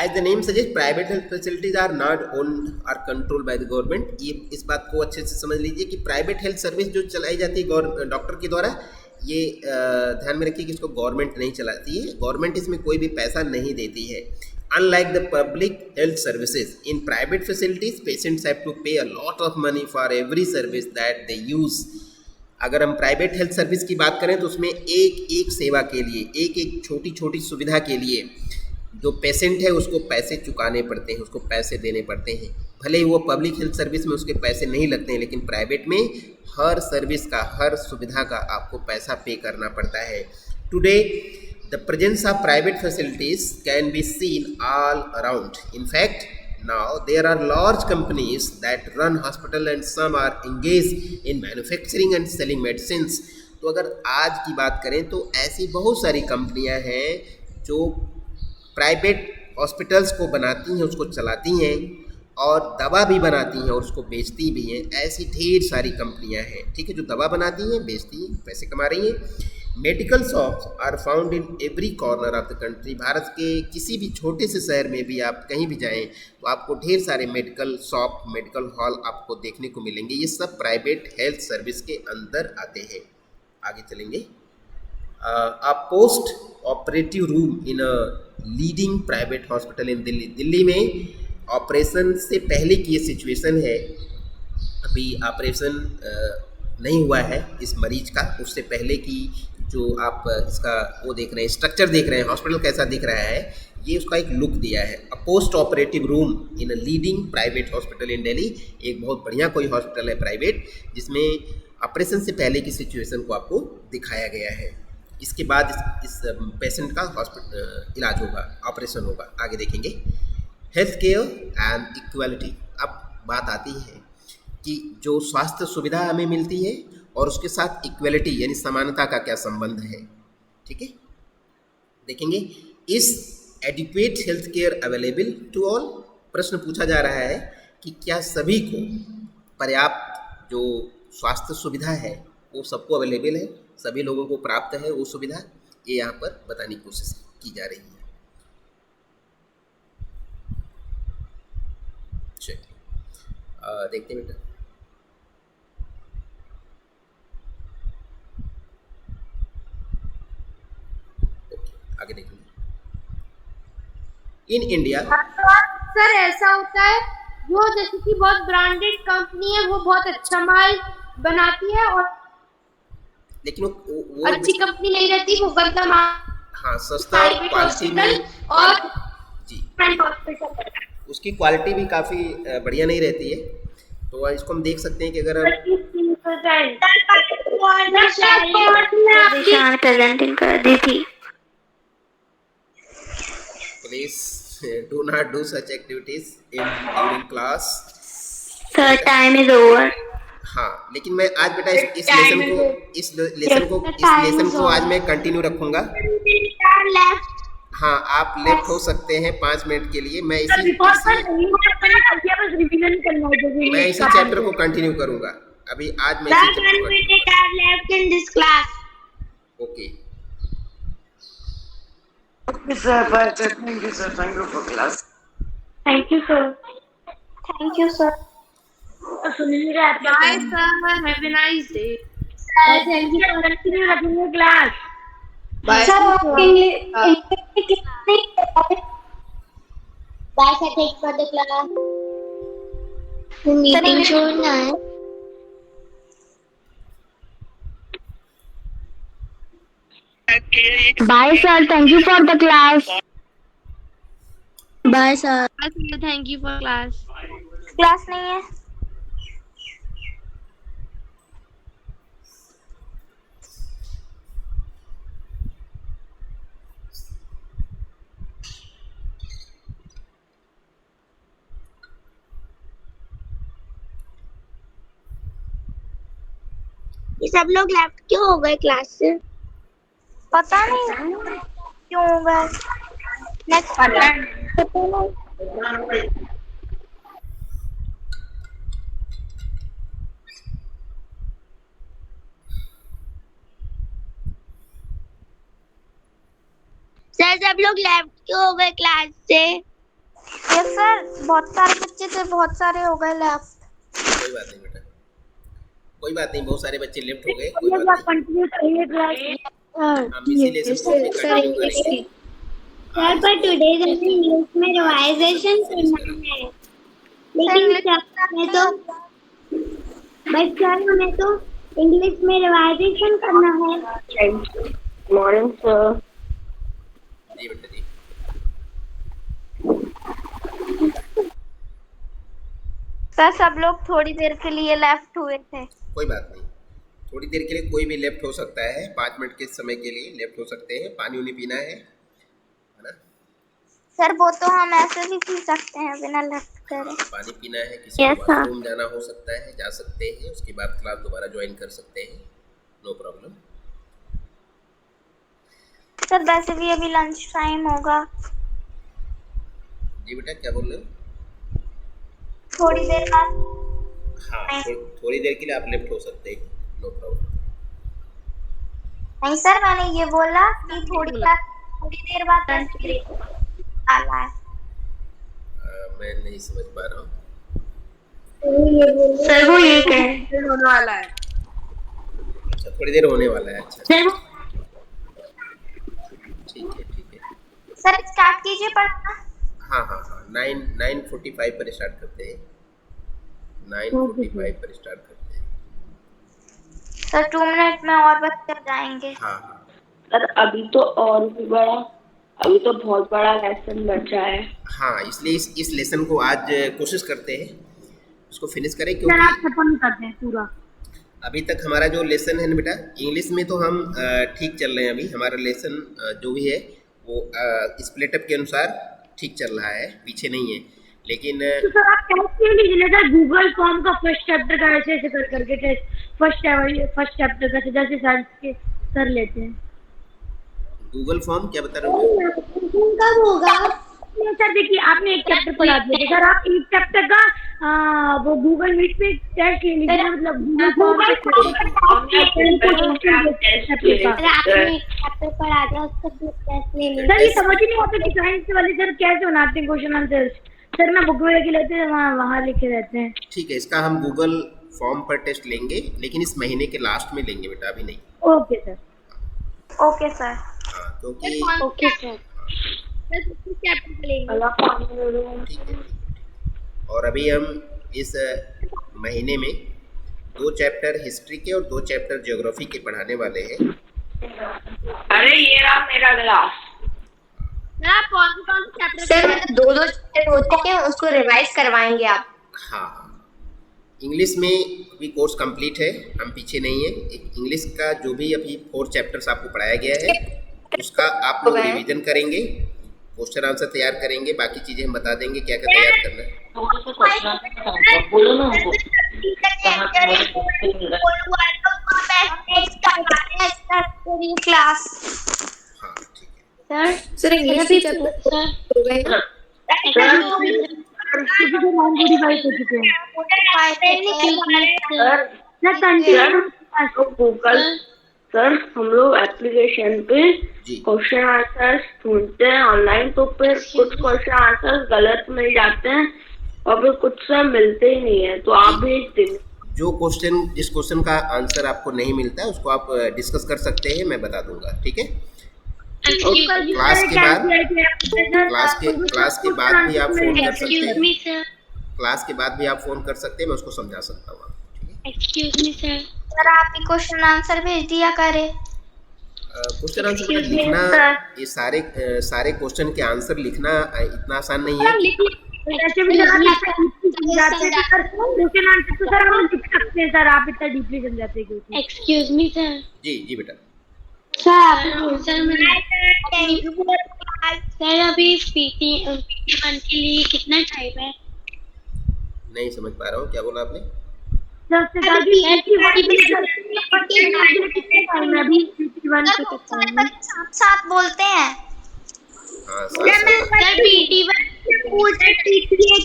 As the name suggest, private health facilities are not owned or controlled by the government. ये इस बात को अच्छे से समझ लीजिए कि प्राइवेट हेल्थ सर्विस जो चलाई जाती है डॉक्टर के द्वारा, ये ध्यान में रखिए कि इसको गवर्नमेंट नहीं चलाती है, गवर्नमेंट इसमें कोई भी पैसा नहीं देती है। Unlike the public health services, in private facilities, patients have to pay a lot of money for every service that they use. अगर हम प्राइवेट हेल्थ सर्विस की बात करें तो उसमें एक एक सेवा के लिए, एक एक छोटी छोटी सुविधा के लिए जो पेशेंट है उसको पैसे चुकाने पड़ते हैं, उसको पैसे देने पड़ते हैं। भले ही वो पब्लिक हेल्थ सर्विस में उसके पैसे नहीं लगते हैं, लेकिन प्राइवेट में हर सर्विस का, हर सुविधा का आपको पैसा पे करना पड़ता है। Today the presence of private facilities can be seen all around. In fact, now there are large companies that run hospital and some are engaged in manufacturing and selling medicines. तो अगर आज की बात करें तो ऐसी बहुत सारी कंपनियां हैं जो प्राइवेट हॉस्पिटल्स को बनाती हैं, उसको चलाती हैं और दवा भी बनाती हैं और उसको बेचती भी हैं। ऐसी ढेर सारी कंपनियां हैं, ठीक है, जो दवा बनाती हैं, बेचती हैं, पैसे कमा रही हैं। Medical shops are found in every corner of the country. Bharat के किसी भी छोटे से शहर में भी आप कहीं भी जाएं तो आपको ढेर सारे मेडिकल शॉप, मेडिकल हॉल आपको देखने को मिलेंगे। ये सब प्राइवेट हेल्थ सर्विस के अंदर आते हैं। आगे चलेंगे। अ post operative room in a leading private hospital in Delhi. Delhi में ऑपरेशन से पहले की ये सिचुएशन है, अभी ऑपरेशन नहीं हुआ है इस मरीज का, उससे पहले की जो आप इसका वो देख रहे हैं, स्ट्रक्चर देख रहे हैं, हॉस्पिटल कैसा दिख रहा है, ये उसका एक लुक दिया है। अ post operative room in a leading private hospital in Delhi. एक बहुत बढ़िया कोई हॉस्पिटल है प्राइवेट, जिसमें ऑपरेशन से पहले की सिचुएशन को आपको दिखाया गया है। इसके बाद इस पेशेंट का हॉस्पिटल इलाज होगा, ऑपरेशन होगा। आगे देखेंगे। Health care and equality. अब बात आती है कि जो स्वास्थ्य सुविधा हमें मिलती है और उसके साथ इक्वलिटी यानी समानता का क्या संबंध है, ठीक है, देखेंगे। Is adequate health care available to all. प्रश्न पूछा जा रहा है कि क्या सभी को पर्याप्त जो स्वास्थ्य सुविधा है वो सबको अवेलेबल है, सभी लोगों को प्राप्त है वो सुविधा, ये यहाँ पर बताने की कोशिश की जा रही है। चलिए देखते हैं बेटा। आगे देखेंगे। इन इंडिया सर ऐसा होता है जो जैसे कि बहुत ब्रांडेड कंपनी है वो बहुत अच्छा माल बनाती है और लेकिन वो अच्छी कंपनी नहीं रहती, वो गंदा माल, हाँ, सस्ता क्वालिटी में और जी उसकी क्वालिटी भी काफ़ी बढ़िया नहीं रहती है। तो इसको हम देख सकते हैं कि अगर हम निशान प्रेजेंटिंग कर दी थी। Please do not do such activities in during class. Sir, time is over. हाँ, लेकिन मैं आज बेटा इस लेसन को आज मैं कंटिन्यू रखूंगा। हाँ, आप लेफ्ट हो सकते हैं 5 मिनट के लिए। मैं इसी चैप्टर को कंटिन्यू करूंगा। अभी आज मैं इसी चैप्टर को okay. Thank you, sir. Thank you for class. Thank you, sir. Thank you, sir. Bye, sir. Have a nice day. Thank you for continuing class. Bye. Sir, English Bye, sir. Thank you for the class. Meeting छोड़ना है। Bye, sir. Thank you for the class. Bye, sir. Thank you for class. Class नहीं है। ये सब लोग left क्यों हो गए क्लास से? पता नहीं क्यों हो गए। नेक्स्ट पता नहीं। सर सब लोग लेफ्ट क्यों हो गए क्लास से? यस सर, बहुत सारे बच्चे थे, बहुत सारे हो गए लेफ्ट। कोई बात नहीं बेटा, कोई बात नहीं, बहुत सारे बच्चे लेफ्ट हो गए, कोई बात नहीं। कंटिन्यू करिए क्लास। हम इसी लेसन को कंटिन्यू करेंगे। सर पर टुडे इंग्लिश में रिवाइजेशन करना है, लेकिन हमें तो इंग्लिश में रिवाइजेशन करना है। Morning sir. जी बेटा जी। सर सब लोग थोड़ी देर के लिए लेफ्ट हुए थे। कोई बात नहीं, थोड़ी देर के लिए कोई भी लेफ्ट हो सकता है। 5 मिनट के समय के लिए लेफ्ट हो सकते हैं। पानी उनी पीना है ना? सर वो तो हम ऐसे भी पी सकते हैं बिना लेफ्ट करे। पानी पीना है, किसी को बाथरूम जाना हो सकता है, जा सकते हैं। उसके बाद क्लास दोबारा ज्वाइन कर सकते हैं, नो प्रॉब्लम। सर वैसे भी अभी लंच टाइम होगा। जी बेटा क्या बोल रहे हो? थोड़ी देर बाद। हाँ, थोड़ी देर के लिए आप लेफ्ट हो सकते हैं, नो प्रॉब्लम। नहीं सर, मैंने ये बोला कि थोड़ी देर बाद आना है। मैं नहीं समझ पा रहा हूँ सर। वो ये कह होने वाला है। अच्छा, थोड़ी देर होने वाला है। अच्छा सर ठीक है। सर स्टार्ट कीजिए पढ़ना। हाँ 9:45 पर स्टार्ट करते हैं। 9:45 पर स्टार्ट करते हैं। सर 2 मिनट में और बच्चे जाएंगे। हाँ सर अभी तो बहुत बड़ा लेसन बचा है। हाँ, इसलिए इस लेसन को आज कोशिश करते हैं उसको फिनिश करें, क्योंकि खत्म करते हैं पूरा। अभी तक हमारा जो लेसन है ना बेटा, इंग्लिश में तो हम ठीक चल रहे हैं। अभी हमारा लेसन जो भी है वो स्प्लिट अप के अनुसार ठीक चल रहा है, पीछे नहीं है। लेकिन तो सर आप कैसे लीजिए गूगल फॉर्म का फर्स्ट चैप्टर का ऐसे कर करके टेस्ट फर्स्ट चैप्टर का जैसे साइंस के सर लेते हैं। गूगल फॉर्म क्या बता रहे हो? कब होगा? सर देखिए, आपने एक चैप्टर पढ़ा दिया सर, आप एक चैप्टर का वो गूगल मीट पे टेस्ट ले लीजिए, मतलब गूगल फॉर्म आपने एक चैप्टर पढ़ा दिया, उसका टेस्ट ले लीजिए। सर ये समझ ही नहीं आता कि साइंस वाले सर कैसे बनाते हैं क्वेश्चन आंसर। सर ना बुक वगैरह लेते हैं, वहाँ लिखे रहते हैं। ठीक है, इसका हम गूगल फॉर्म पर टेस्ट लेंगे, लेकिन इस महीने के लास्ट में लेंगे बेटा, अभी नहीं। Okay sir. Okay sir. हाँ, क्योंकि ओके सर। ठीक है। और अभी हम इस महीने में 2 चैप्टर हिस्ट्री के और 2 चैप्टर ज्योग्राफी के पढ़ाने वाले हैं। अरे ये रहा मेरा ग्लास। कौन चैप्टर सर 2 चैप्टर होते हैं, उसको रिवाइज करवाएंगे आप। हाँ, इंग्लिश में भी कोर्स कंप्लीट है, हम पीछे नहीं है। एक इंग्लिश का जो भी अभी 4 चैप्टर्स आपको पढ़ाया गया है उसका आप लोग रिवीजन करेंगे, क्वेश्चन आंसर तैयार करेंगे, बाकी चीज़ें हम बता देंगे क्या क्या तैयार करना है। बोलो ना हमको क्लास हाँ ठीक है। सर इंग्लिश के चैप्टर हो गए। डिवाइड हो चुके हैं गूगल सर, हम लोग एप्लीकेशन पे जी क्वेश्चन आंसर ढूंढते हैं ऑनलाइन, तो फिर कुछ क्वेश्चन आंसर गलत मिल जाते हैं और फिर कुछ से मिलते ही नहीं है, तो आप भेज दें। जो जिस क्वेश्चन का आंसर आपको नहीं मिलता है उसको आप डिस्कस कर सकते हैं, मैं बता दूंगा, ठीक है। क्लास के बाद भी आप फोन कर सकते हैं, क्लास के बाद भी आप फोन कर सकते हैं, मैं उसको समझा सकता हूँ आपको, ठीक है। एक्सक्यूज मी सर आप ही क्वेश्चन आंसर भेज दिया करें। क्वेश्चन आंसर लिखना, ये सारे क्वेश्चन के आंसर लिखना इतना आसान नहीं है। ऐसे भी सर हम लिख सकते हैं सर, आप इतना डीपली समझाते हैं क्योंकि। एक्सक्यूज मी सर जी बेटा। सर अभी पीटी 1 के लिए कितना टाइम है? नहीं समझ पा रहा हूँ, क्या बोला आपने? साथ बोलते हैं। हाँ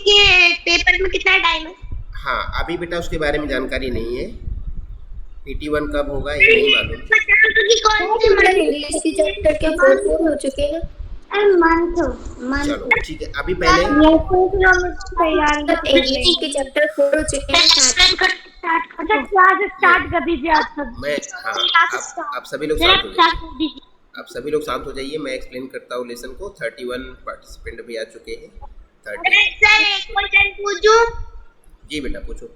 के पेपर में कितना टाइम है? हाँ अभी बेटा उसके बारे में जानकारी नहीं है, PT1 कब होगा ये नहीं मालूम। इंग्लिश के चैप्टर के 4 हो चुके हैं। चलो ठीक है, अभी पहले इंग्लिश के चैप्टर 4 हो चुके हैं। स्टार्ट कर दीजिए आप सब। मैं आप सभी लोग शांत हो जाइए, आप सभी लोग शांत हो जाइए, मैं एक्सप्लेन करता हूँ लेसन को। 31 पार्टिसिपेंट भी आ चुके हैं। 30 सर एक क्वेश्चन पूछूं? जी बेटा पूछो।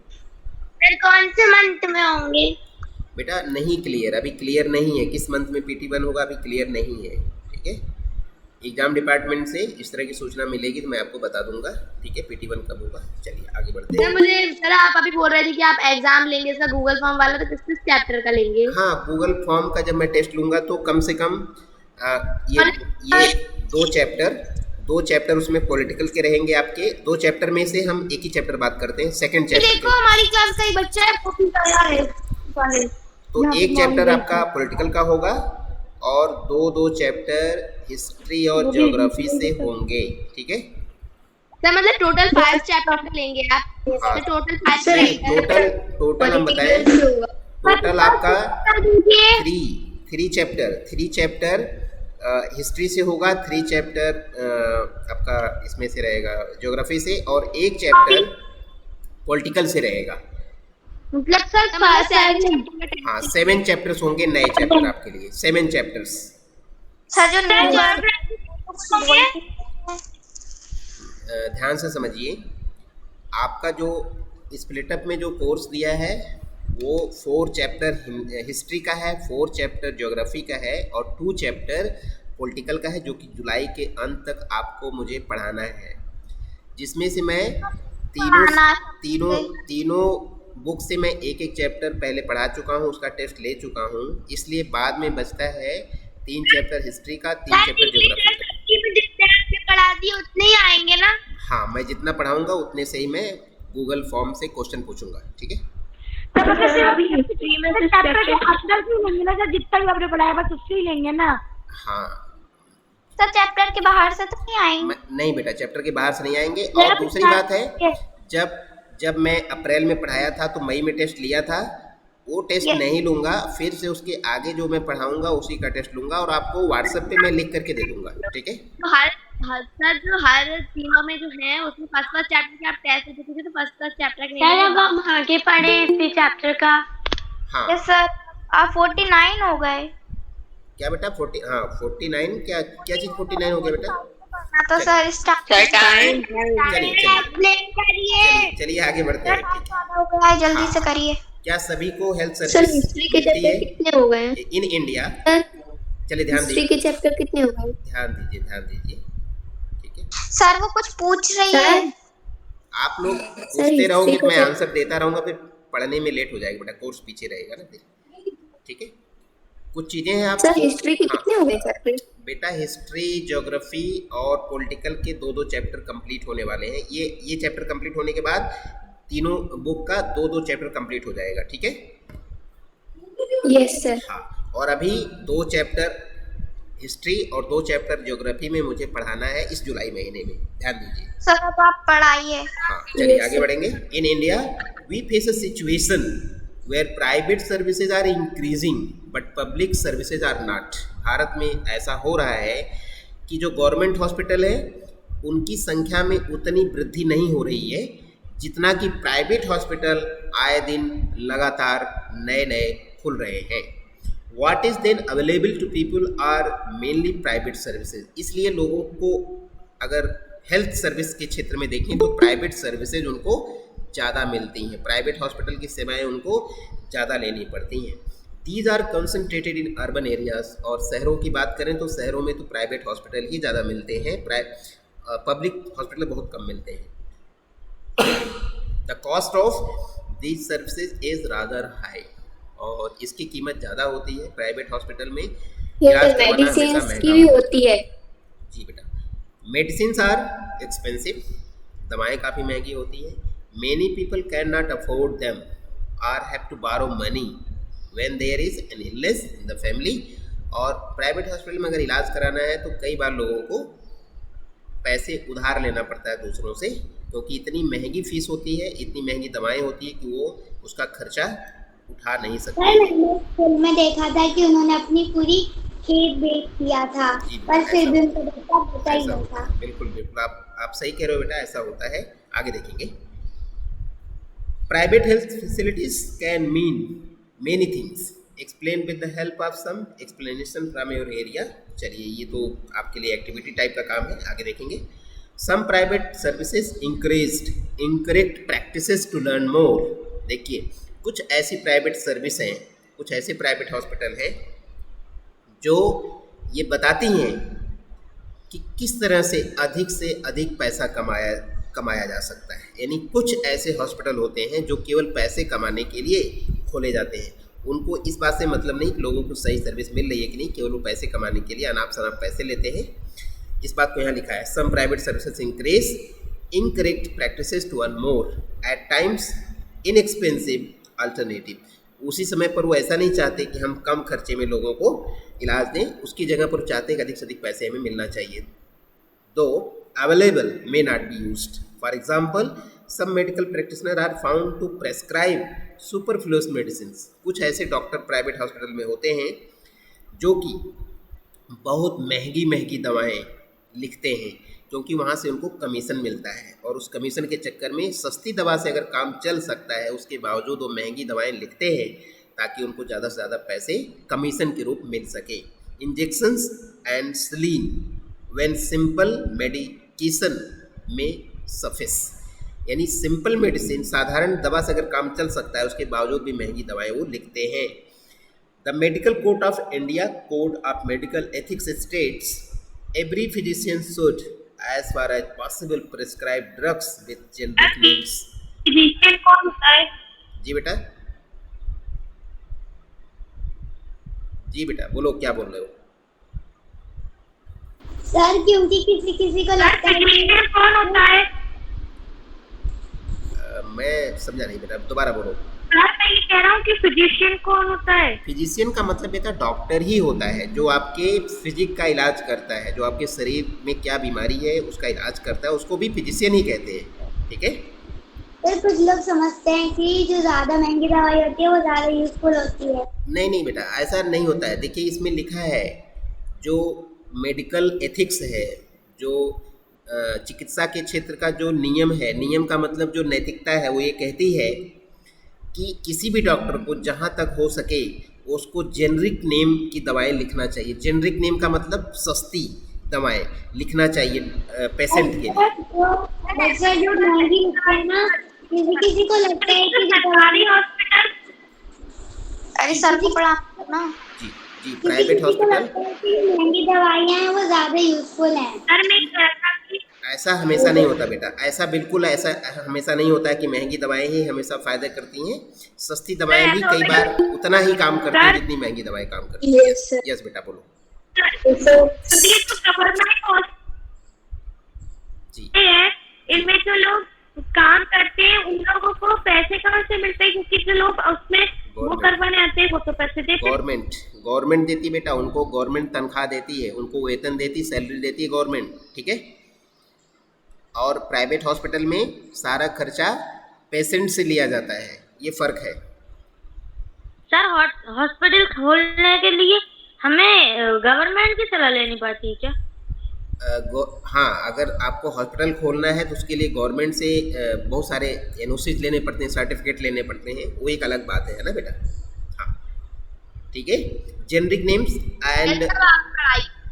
फिर कौन से मंथ में होंगे? बेटा नहीं क्लियर, अभी क्लियर नहीं है किस मंथ में PT1 होगा, अभी क्लियर नहीं है, ठीक है। एग्जाम डिपार्टमेंट से इस तरह की सूचना मिलेगी तो मैं आपको बता दूंगा, ठीक है, PT1 कब होगा। चलिए आगे बढ़ते हैं। सर आप अभी बोल रहे थे कि आप एग्जाम लेंगे इसका गूगल फॉर्म वाला, तो किस चैप्टर का लेंगे? हाँ गूगल फॉर्म का जब मैं टेस्ट लूंगा तो कम से कम ये 2 चैप्टर उसमें पॉलिटिकल के रहेंगे आपके। 2 चैप्टर में से हम एक ही चैप्टर बात करते हैं, सेकंड चैप्टर। देखो हमारी क्लास का ही बच्चा है, वो भी तैयार है। तो एक चैप्टर आपका पॉलिटिकल का होगा और 2 चैप्टर हिस्ट्री और ज्योग्राफी से होंगे, ठीक है। सर मतलब टोटल 5 चैप्टर लेंगे आप? हाँ, टोटल 5 चैप्टर टोटल हम बताएं, टोटल आपका 3 चैप्टर हिस्ट्री से होगा, 3 चैप्टर आपका इसमें से रहेगा ज्योग्राफी से, और 1 चैप्टर पॉलिटिकल से रहेगा। मतलब सर 7 चैप्टर्स होंगे, नए चैप्टर आपके लिए 7 चैप्टर्स। सर जो ध्यान से समझिए, आपका जो स्प्लिटअप में जो कोर्स दिया है वो 4 चैप्टर हिस्ट्री का है, 4 चैप्टर ज्योग्राफी का है और 2 चैप्टर पॉलिटिकल का है, जो कि जुलाई के अंत तक आपको मुझे पढ़ाना है, जिसमें से मैं तीनों बुक से मैं एक चैप्टर पहले पढ़ा चुका हूँ, उसका टेस्ट ले चुका हूँ, इसलिए बाद में बचता है 3 चैप्टर हिस्ट्री का, 3 चैप्टर ज्योग्राफी का। पढ़ा दिए उतने ही आएंगे ना? हाँ मैं जितना पढ़ाऊंगा उतने से ही मैं गूगल फॉर्म से क्वेश्चन पूछूंगा, ठीक है। जितना भी आपने पढ़ाया बस उससे ही लेंगे ना? हाँ सर चैप्टर के बाहर से तो नहीं आएंगे? नहीं बेटा, चैप्टर के बाहर से नहीं आएंगे। और दूसरी बात है, जब मैं अप्रैल में पढ़ाया था तो मई में टेस्ट लिया था, वो टेस्ट नहीं लूंगा, फिर से उसके आगे जो मैं पढ़ाऊंगा उसी का टेस्ट लूंगा और आपको व्हाट्सएप पे मैं लिख करके दे दूंगा, ठीक है। तो हर तीनों में जो है उसमें फर्स्ट चैप्टर के आप टेस्ट देते तो फर्स्ट चैप्टर के अब हम आगे पढ़े इसी चैप्टर का। हाँ यस सर, आप 49 हो गए क्या बेटा? 49 क्या चीज 49 हो गया बेटा? तो सर स्टार्ट चलिए आगे बढ़ते हैं, ठीक है, जल्दी से करिए। क्या सभी को हेल्थ सर सर्विस हिस्ट्री के चैप्टर कितने हो गए हैं इन इंडिया? सर? चलिए ध्यान हिस्ट्री दीजिए, के चैप्टर कितने हो गए? ध्यान दीजिए, ठीक है। सर वो कुछ पूछ रही है। आप लोग सर पूछते रहोगे हिस्ट्री तो मैं को आंसर देता रहूँगा, फिर पढ़ने में लेट हो जाएगा बेटा, कोर्स पीछे रहेगा ना फिर। ठीक है, कुछ चीज़ें हैं सर आपको। हिस्ट्री के हाँ कितने हो गए सर फिर? बेटा, हिस्ट्री, ज्योग्राफी और पॉलिटिकल के दो दो चैप्टर कंप्लीट होने वाले हैं। ये चैप्टर कंप्लीट होने के बाद तीनों बुक का दो दो चैप्टर कंप्लीट हो जाएगा। ठीक है, यस सर। हाँ, और अभी 2 चैप्टर हिस्ट्री और 2 चैप्टर ज्योग्राफी में मुझे पढ़ाना है इस जुलाई महीने में, ध्यान दीजिए। सर अब आप पढ़ाइए। हाँ चलिए Yes, आगे sir. बढ़ेंगे। In India we face a situation where private services are increasing but public services are not. Bharat में ऐसा हो रहा है कि जो गवर्नमेंट हॉस्पिटल है उनकी संख्या में उतनी वृद्धि नहीं हो रही है जितना कि प्राइवेट हॉस्पिटल आए दिन लगातार नए नए खुल रहे हैं। What is then available to people are mainly private services। इसलिए लोगों को अगर हेल्थ सर्विस के क्षेत्र में देखें तो प्राइवेट सर्विसेज उनको ज़्यादा मिलती हैं, प्राइवेट हॉस्पिटल की सेवाएं उनको ज़्यादा लेनी पड़ती हैं। These are concentrated in urban areas। और शहरों की बात करें तो शहरों में तो प्राइवेट हॉस्पिटल ही ज़्यादा मिलते हैं, पब्लिक हॉस्पिटल बहुत कम मिलते हैं। The cost of these services is rather high। और इसकी कीमत ज़्यादा होती है प्राइवेट हॉस्पिटल में, ये इलाज करवाना हमेशा मेडिसिन महंगा की भी होता है। होती है। जी बेटा, मेडिसिन आर एक्सपेंसिव, दवाएं काफ़ी महंगी होती हैं। Many people can not afford them or have to borrow money when there is an illness in the family. और प्राइवेट हॉस्पिटल में अगर इलाज कराना है तो कई बार लोगों को पैसे उधार लेना पड़ता है दूसरों से, क्योंकि इतनी महंगी फीस होती है, इतनी महंगी दवाएं होती है कि वो उसका खर्चा उठा नहीं सकते। सर मैंने फिल्म में देखा था कि उन्होंने अपनी पूरी खेत बेच दिया था, जी, पर फिर ऐसा भी उनको बच्चा बचा ही ऐसा नहीं होता था। है, बिल्कुल बिल्कुल आप सही कह रहे हो बेटा, ऐसा होता है। आगे देखेंगे। Private health facilities can mean many things, explain with the help of some explanation from your area. चलिए ये तो आपके लिए एक्टिविटी टाइप का काम है, आगे देखेंगे। Some private services encouraged incorrect practices to learn more. देखिए कुछ ऐसी प्राइवेट सर्विस हैं, कुछ ऐसे प्राइवेट हॉस्पिटल हैं जो ये बताती हैं कि किस तरह से अधिक पैसा कमाया जा सकता है। यानी कुछ ऐसे हॉस्पिटल होते हैं जो केवल पैसे कमाने के लिए खोले जाते हैं। उनको इस बात से मतलब नहीं कि लोगों को सही सर्विस मिल रही है कि नहीं, केवल वो पैसे कमाने के लिए अनाप शनाप पैसे लेते हैं। इस बात को यहाँ लिखा है, some private services increase incorrect practices to earn more at times inexpensive alternative. उसी समय पर वो ऐसा नहीं चाहते कि हम कम खर्चे में लोगों को इलाज दें, उसकी जगह पर चाहते हैं कि अधिक से अधिक पैसे हमें मिलना चाहिए। Though available may not be used. For example some medical practitioner are found to prescribe superfluous medicine. कुछ ऐसे डॉक्टर प्राइवेट हॉस्पिटल में होते हैं जो कि बहुत महंगी महंगी दवाएं लिखते हैं, क्योंकि वहाँ से उनको कमीशन मिलता है, और उस कमीशन के चक्कर में सस्ती दवा से अगर काम चल सकता है उसके बावजूद वो महंगी दवाएं लिखते हैं ताकि उनको ज़्यादा से ज़्यादा पैसे कमीशन के रूप मिल सके। Injections and Saleen when simple medication में सफिस। यानी सिंपल मेडिसिन, साधारण दवा से अगर काम चल सकता है उसके बावजूद भी महंगी दवाएं वो लिखते हैं। The medical code of India code of medical ethics states every physician should as far as possible prescribe drugs with generic names। Physician कौन होता है? जी बेटा, जी बेटा बोलो, क्या बोल रहे हो? सर क्योंकि किसी किसी को लगता है फिजिशियन कौन होता है? मैं समझा नहीं बेटा, दोबारा बोलो। सर मैं ये कह रहा हूँ कि फिजिशियन कौन होता है? फिजिशियन का मतलब बेटा डॉक्टर ही होता है, जो आपके फिजिक का इलाज करता है, जो आपके शरीर में क्या बीमारी है उसका इलाज करता है, उसको भी फिजिशियन ही कहते हैं। ठीक है, सर कुछ लोग समझते हैं कि जो ज्यादा महंगी दवाई होती है वो ज्यादा यूजफुल होती है। नहीं नहीं बेटा, ऐसा नहीं होता है। देखिए इसमें लिखा है जो मेडिकल एथिक्स है, जो चिकित्सा के क्षेत्र का जो नियम है, नियम का मतलब जो नैतिकता है, वो ये कहती है कि किसी भी डॉक्टर को जहाँ तक हो सके उसको जेनरिक नेम की दवाएं लिखना चाहिए। जेनरिक नेम का मतलब सस्ती दवाएं लिखना चाहिए पेशेंट के लिए। सर जो महंगी होती है ना, किसी को लगता है कि सरकारी हॉस्पिटल, अरे सर को पढ़ा ना जी जी, प्राइवेट हॉस्पिटल महंगी दवाइयाँ हैं वो ज्यादा यूजफुल हैं। सर मैं कह रहा था कि ऐसा हमेशा नहीं होता बेटा, ऐसा बिल्कुल ऐसा हमेशा नहीं होता है कि महंगी दवाएं ही हमेशा फ़ायदा करती हैं। सस्ती दवाएं भी कई बार उतना ही काम करती हैं जितनी महंगी दवाएं काम करती हैं। Yes sir. यस बेटा बोलो। तो ये तो गवर्नमेंट जी है, इनमें जो लोग काम करते हैं उन लोगों को पैसे कहाँ से मिलते हैं, क्योंकि जो लोग उसमें वो Government. करवाने आते हैं वो तो पैसे देते हैं। गवर्नमेंट देती बेटा, उनको गवर्नमेंट तनख्वाह देती है, उनको वेतन देती, सैलरी देती है गवर्नमेंट, ठीक है। और प्राइवेट हॉस्पिटल में सारा खर्चा पेशेंट से लिया जाता है, ये फ़र्क है। सर हॉस्पिटल खोलने के लिए हमें गवर्नमेंट की सलाह लेनी पड़ती है क्या? हाँ, अगर आपको हॉस्पिटल खोलना है तो उसके लिए गवर्नमेंट से बहुत सारे एनओसीज लेने पड़ते हैं, सर्टिफिकेट लेने पड़ते हैं, वो एक अलग बात है ना बेटा। हाँ ठीक है। जेनरिक नेम्स एंड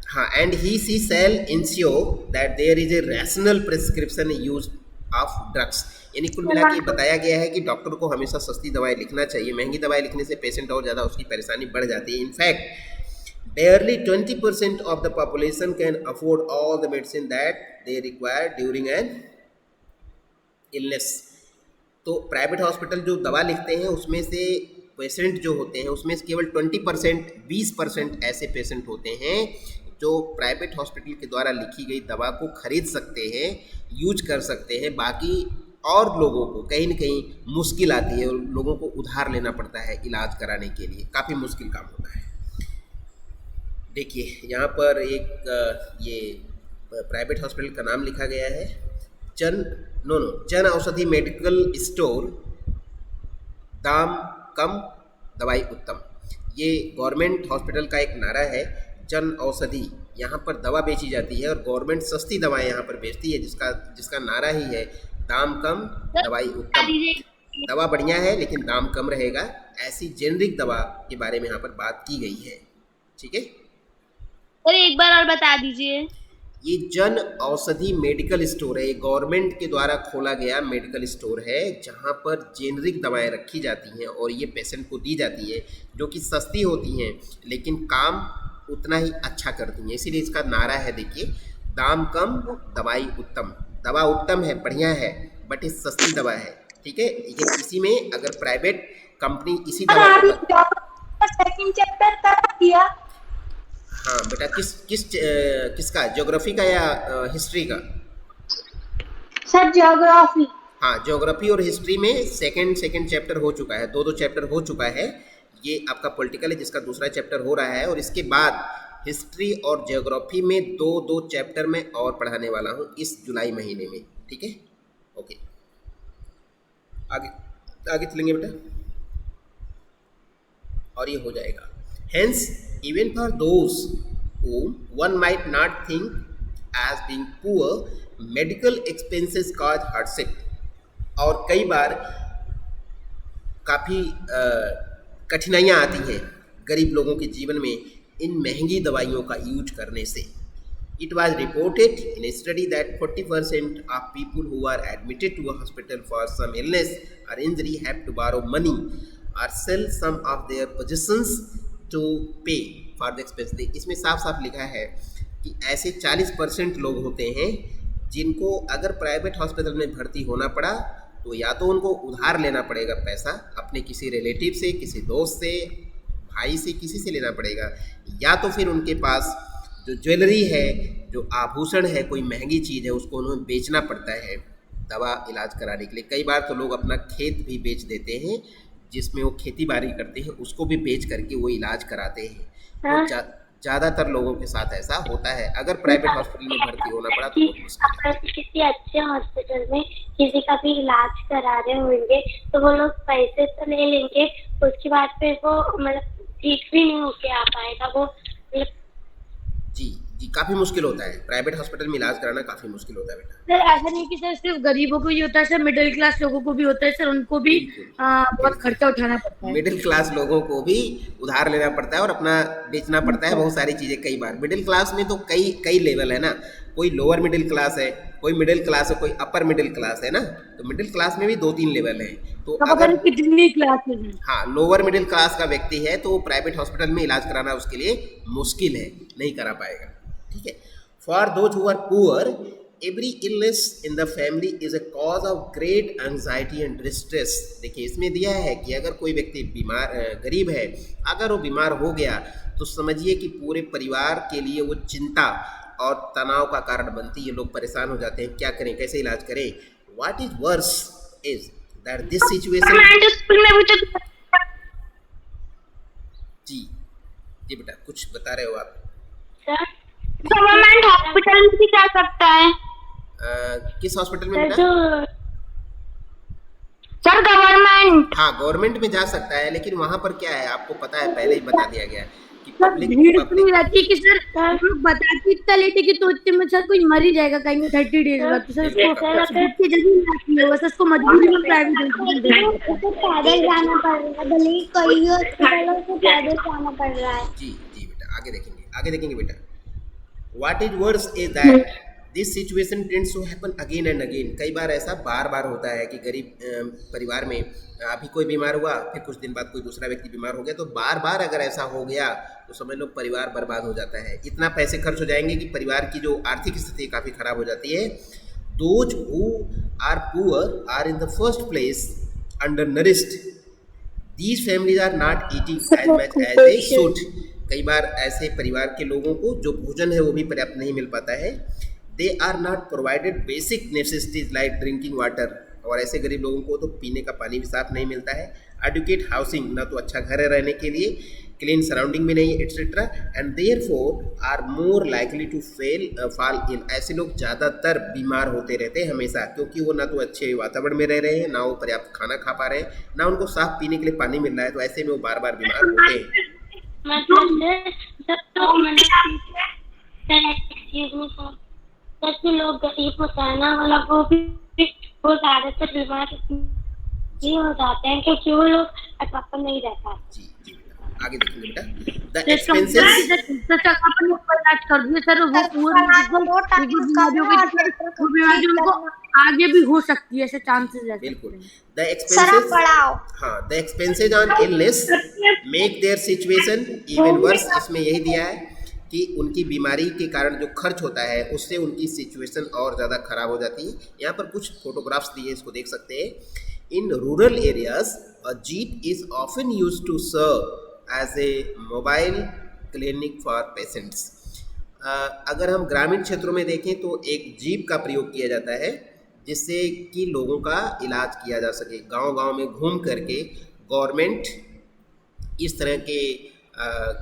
हाँ and he see sell ensure that there is a rational prescription use of drugs. यानी कुल मिला के बताया गया है कि डॉक्टर को हमेशा सस्ती दवाएं लिखना चाहिए। महंगी दवाएं लिखने से पेशेंट और ज़्यादा उसकी परेशानी बढ़ जाती है। In fact barely 20% of the population can afford all the medicine that they require during an illness। तो प्राइवेट हॉस्पिटल जो दवा लिखते हैं उसमें से पेशेंट जो होते हैं उसमें से केवल 20% 20% ऐसे पेशेंट होते हैं जो प्राइवेट हॉस्पिटल के द्वारा लिखी गई दवा को खरीद सकते हैं, यूज कर सकते हैं। बाकी और लोगों को कहीं ना कहीं मुश्किल आती है, लोगों को उधार लेना पड़ता है इलाज कराने के लिए, काफ़ी मुश्किल काम होता है। देखिए यहाँ पर एक ये प्राइवेट हॉस्पिटल का नाम लिखा गया है, जन औषधि मेडिकल स्टोर, दाम कम दवाई उत्तम। ये गवर्नमेंट हॉस्पिटल का एक नारा है, जन औषधि। यहाँ पर दवा बेची जाती है और गवर्नमेंट सस्ती दवाएं यहाँ पर बेचती है, जिसका नारा ही है दाम कम दवाई उत्तम। दवा बढ़िया है लेकिन दाम कम रहेगा, ऐसी जेनरिक दवा के बारे में यहाँ पर बात की गई है, ठीक है। और एक बार और बता दीजिए। ये जन औषधि मेडिकल स्टोर है, ये गवर्नमेंट के द्वारा खोला गया मेडिकल स्टोर है जहाँ पर जेनरिक दवाएं रखी जाती हैं और ये पेशेंट को दी जाती है, जो कि सस्ती होती हैं लेकिन काम उतना ही अच्छा करती हैं। इसीलिए इसका नारा है, देखिए, दाम कम दवाई उत्तम। दवा उत्तम है, बढ़िया है, बट ये सस्ती दवा है, ठीक है। ये इसी में अगर प्राइवेट कंपनी इसी दवा को सेकंड चैप्टर कर दिया। हाँ बेटा, किसका, ज्योग्राफी का या हिस्ट्री का? Sir geography. हाँ, ज्योग्राफी और हिस्ट्री में सेकंड चैप्टर हो चुका है, दो चैप्टर हो चुका है। ये आपका पॉलिटिकल है जिसका दूसरा चैप्टर हो रहा है, और इसके बाद हिस्ट्री और ज्योग्राफी में दो चैप्टर में और पढ़ाने वाला हूँ इस जुलाई महीने में, ठीक है। ओके, आगे चलेंगे बेटा, और ये हो जाएगा। Hence, even for those whom one might not think as being poor, medical expenses cause hardship। और कई बार काफ़ी कठिनाइयाँ आती हैं गरीब लोगों के जीवन में इन महंगी दवाइयों का यूज करने से। It was reported in a study that 40% of people who are admitted to a hospital for some illness or injury have to borrow money or sell some of their possessions to pay for the expense। इसमें साफ साफ लिखा है कि ऐसे 40% लोग होते हैं जिनको अगर प्राइवेट हॉस्पिटल में भर्ती होना पड़ा तो या तो उनको उधार लेना पड़ेगा पैसा, अपने किसी रिलेटिव से, किसी दोस्त से, भाई से, किसी से लेना पड़ेगा, या तो फिर उनके पास जो ज्वेलरी है, जो आभूषण है, कोई महंगी चीज़ है, उसको उन्हें बेचना पड़ता है दवा इलाज कराने के लिए। कई बार तो लोग अपना खेत भी बेच देते हैं जिसमें वो खेती बाड़ी करते हैं, उसको भी बेच करके वो इलाज कराते हैं। तो ज़्यादातर लोगों के साथ ऐसा होता है। अगर प्राइवेट हॉस्पिटल में भर्ती होना पड़ा तो बहुत मुश्किल है। किसी अच्छे हॉस्पिटल में किसी का भी इलाज करा रहे होंगे तो वो लोग पैसे तो ले लेंगे, उसके बाद फिर वो मतलब ठीक भी नहीं होके आ पाएगा वो। जी, काफ़ी मुश्किल होता है, प्राइवेट हॉस्पिटल में इलाज कराना काफ़ी मुश्किल होता है बेटा। सर ऐसा नहीं कि सर सिर्फ गरीबों को ही होता है सर, मिडिल क्लास लोगों को भी होता है सर, उनको भी बहुत खर्चा उठाना पड़ता है। मिडिल क्लास लोगों को भी उधार लेना पड़ता है और अपना बेचना पड़ता है बहुत सारी चीज़ें। कई बार मिडिल क्लास में तो कई लेवल है ना, कोई लोअर मिडिल क्लास है, कोई मिडिल क्लास है, कोई अपर मिडिल क्लास है ना। तो मिडिल क्लास में भी 2-3 लेवल हैं। तो अगर कितनी क्लास में हाँ लोअर मिडिल क्लास का व्यक्ति है तो प्राइवेट हॉस्पिटल में इलाज कराना उसके लिए मुश्किल है, नहीं करा पाएगा, ठीक है। For those who are poor every illness in the family is a cause of great anxiety and distress. देखिए इसमें दिया है कि अगर कोई व्यक्ति बीमार गरीब है, अगर वो बीमार हो गया तो समझिए कि पूरे परिवार के लिए वो चिंता और तनाव का कारण बनती है। लोग परेशान हो जाते हैं, क्या करें, कैसे इलाज करें। What is worse is that this situation. जी जी बेटा, कुछ बता रहे हो आप? सर गवर्नमेंट हॉस्पिटल में भी जा सकता है। किस हॉस्पिटल में सर बेटा? जो सर गवर्नमेंट। हाँ, गवर्नमेंट में जा सकता है, लेकिन वहाँ पर क्या है आपको पता है, पहले ही बता दिया गया है कि सर भीड़ इतनी रहती है कि सर हम लोग बताते इतना लेट है कि तो इतने में सर कोई मर ही जाएगा कहीं 30 डेज बाद। तो सर उसको जरूर लाती है, बस उसको मजबूरी में प्राइवेट उसको पैदल जाना पड़ रहा है, भले ही कोई हॉस्पिटल को पैदल जाना पड़ रहा है। जी जी बेटा, आगे देखेंगे बेटा। What is worse is that this situation tends to happen again and again. कई बार ऐसा बार बार होता है कि गरीब परिवार में अभी कोई बीमार हुआ, फिर कुछ दिन बाद कोई दूसरा व्यक्ति बीमार हो गया, तो बार बार अगर ऐसा हो गया तो समझ लो परिवार बर्बाद हो जाता है। इतना पैसे खर्च हो जाएंगे कि परिवार की जो आर्थिक स्थिति काफ़ी खराब हो जाती है। Those who are poor are in the first place undernourished, these families are not eating as much as they should. कई बार ऐसे परिवार के लोगों को जो भोजन है वो भी पर्याप्त नहीं मिल पाता है। They are not provided basic necessities like drinking water, और ऐसे गरीब लोगों को तो पीने का पानी भी साफ नहीं मिलता है। एडुकेट हाउसिंग, ना तो अच्छा घर है रहने के लिए, क्लीन सराउंडिंग भी नहीं है, et cetera. And therefore are more likely to fall in. ऐसे लोग ज़्यादातर बीमार होते रहते हैं हमेशा, क्योंकि वो ना तो अच्छे वातावरण में रह रहे हैं, ना वो पर्याप्त खाना खा पा रहे हैं, ना उनको साफ पीने के लिए पानी मिल रहा है, तो ऐसे में वो बार बार बीमार होते हैं। जैसे लोग गरीब होता है ना, वाला वो भी वो ज्यादातर बीमार ये हो जाते हैं क्योंकि वो लोग प्रॉपर नहीं रह पाते। जी जी बेटा, आगे देखेंगे बेटा। द एक्सपेंसेस अपन ऊपर इलाज कर दिए सर, वो बीमारी उनको आगे भी हो सकती है, ऐसे चांसेस रहते हैं। बिल्कुल। द एक्सपेंसेस, हाँ, the expenses on illness make their situation even worse. इसमें यही दिया है कि उनकी बीमारी के कारण जो खर्च होता है उससे उनकी सिचुएशन और ज़्यादा खराब हो जाती है। यहाँ पर कुछ फोटोग्राफ्स दिए, इसको देख सकते हैं। In rural areas a jeep is often use to serve as a mobile clinic for patients. अगर हम ग्रामीण क्षेत्रों में देखें तो एक जीप का प्रयोग किया जाता है जिससे कि लोगों का इलाज किया जा सके। गांव-गांव में घूम करके गवर्नमेंट इस तरह के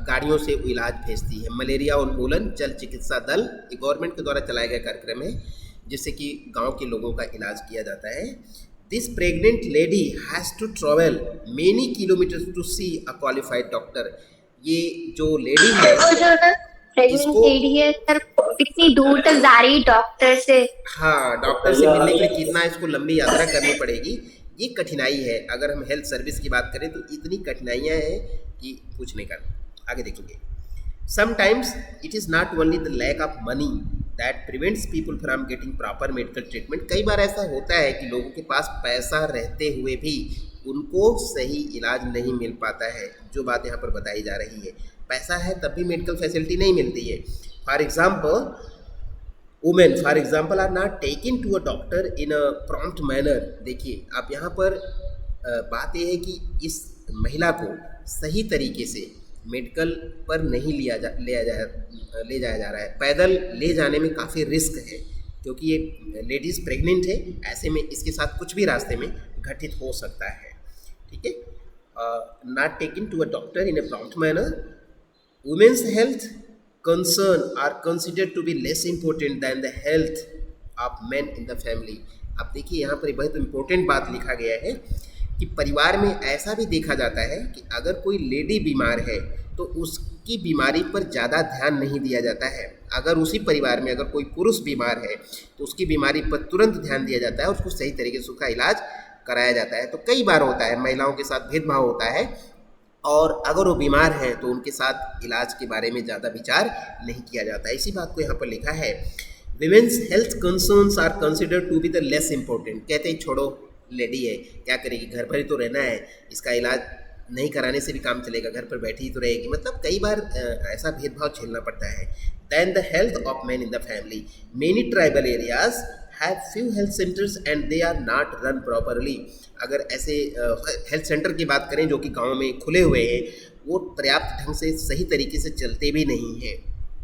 गाड़ियों से इलाज भेजती है। मलेरिया उन्मूलन जल चिकित्सा दल, ये गवर्नमेंट के द्वारा चलाया गया कार्यक्रम है जिससे कि गांव के लोगों का इलाज किया जाता है। This pregnant lady has to travel many kilometres to see a qualified doctor. ये जो लेडी है इसको कितनी दूर तक जा रही है डॉक्टर से। हाँ, डॉक्टर से मिलने के लिए कितना इसको लंबी यात्रा करनी पड़ेगी, ये कठिनाई है। अगर हम हेल्थ सर्विस की बात करें तो इतनी कठिनाइयाँ हैं कि पूछने का। आगे देखेंगे। Sometimes it is not only the lack of money that prevents people from getting proper medical treatment. कई बार ऐसा होता है कि लोगों के पास पैसा रहते हुए भी उनको सही इलाज नहीं मिल पाता है, जो बात यहाँ पर बताई जा रही है। पैसा है तब भी मेडिकल फैसिलिटी नहीं मिलती है। For example women for example are not taken to a doctor in a prompt manner. देखिए आप यहाँ पर बात यह है कि इस महिला को सही तरीके से मेडिकल पर नहीं ले जाया जा रहा है। पैदल ले जाने में काफ़ी रिस्क है क्योंकि ये लेडीज़ प्रेग्नेंट है, ऐसे में इसके साथ कुछ भी रास्ते में घटित हो सकता है। ठीक है, not taken to a doctor in a prompt manner. Women's health concern are considered to be less important than the health of men in the family। अब देखिए यहाँ पर बहुत इम्पोर्टेंट बात लिखा गया है कि परिवार में ऐसा भी देखा जाता है कि अगर कोई लेडी बीमार है तो उसकी बीमारी पर ज़्यादा ध्यान नहीं दिया जाता है। अगर उसी परिवार में अगर कोई पुरुष बीमार है तो उसकी बीमारी पर तुरंत ध्यान दिया जाता है, उसको सही तरीके से उसका इलाज कराया जाता है। तो कई बार होता है महिलाओं के साथ भेदभाव होता है और अगर वो बीमार हैं तो उनके साथ इलाज के बारे में ज़्यादा विचार नहीं किया जाता है। इसी बात को यहाँ पर लिखा है। Women's health concerns are considered to be the less important. कहते हैं छोड़ो, लेडी है क्या करेगी, घर पर ही तो रहना है, इसका इलाज नहीं कराने से भी काम चलेगा, घर पर बैठी ही तो रहेगी। मतलब कई बार ऐसा भेदभाव झेलना पड़ता है। than the health of men in the family. Many tribal areas have few health centers and they are not run properly. अगर ऐसे हेल्थ सेंटर की बात करें जो कि गांव में खुले हुए हैं, वो पर्याप्त ढंग से सही तरीके से चलते भी नहीं हैं.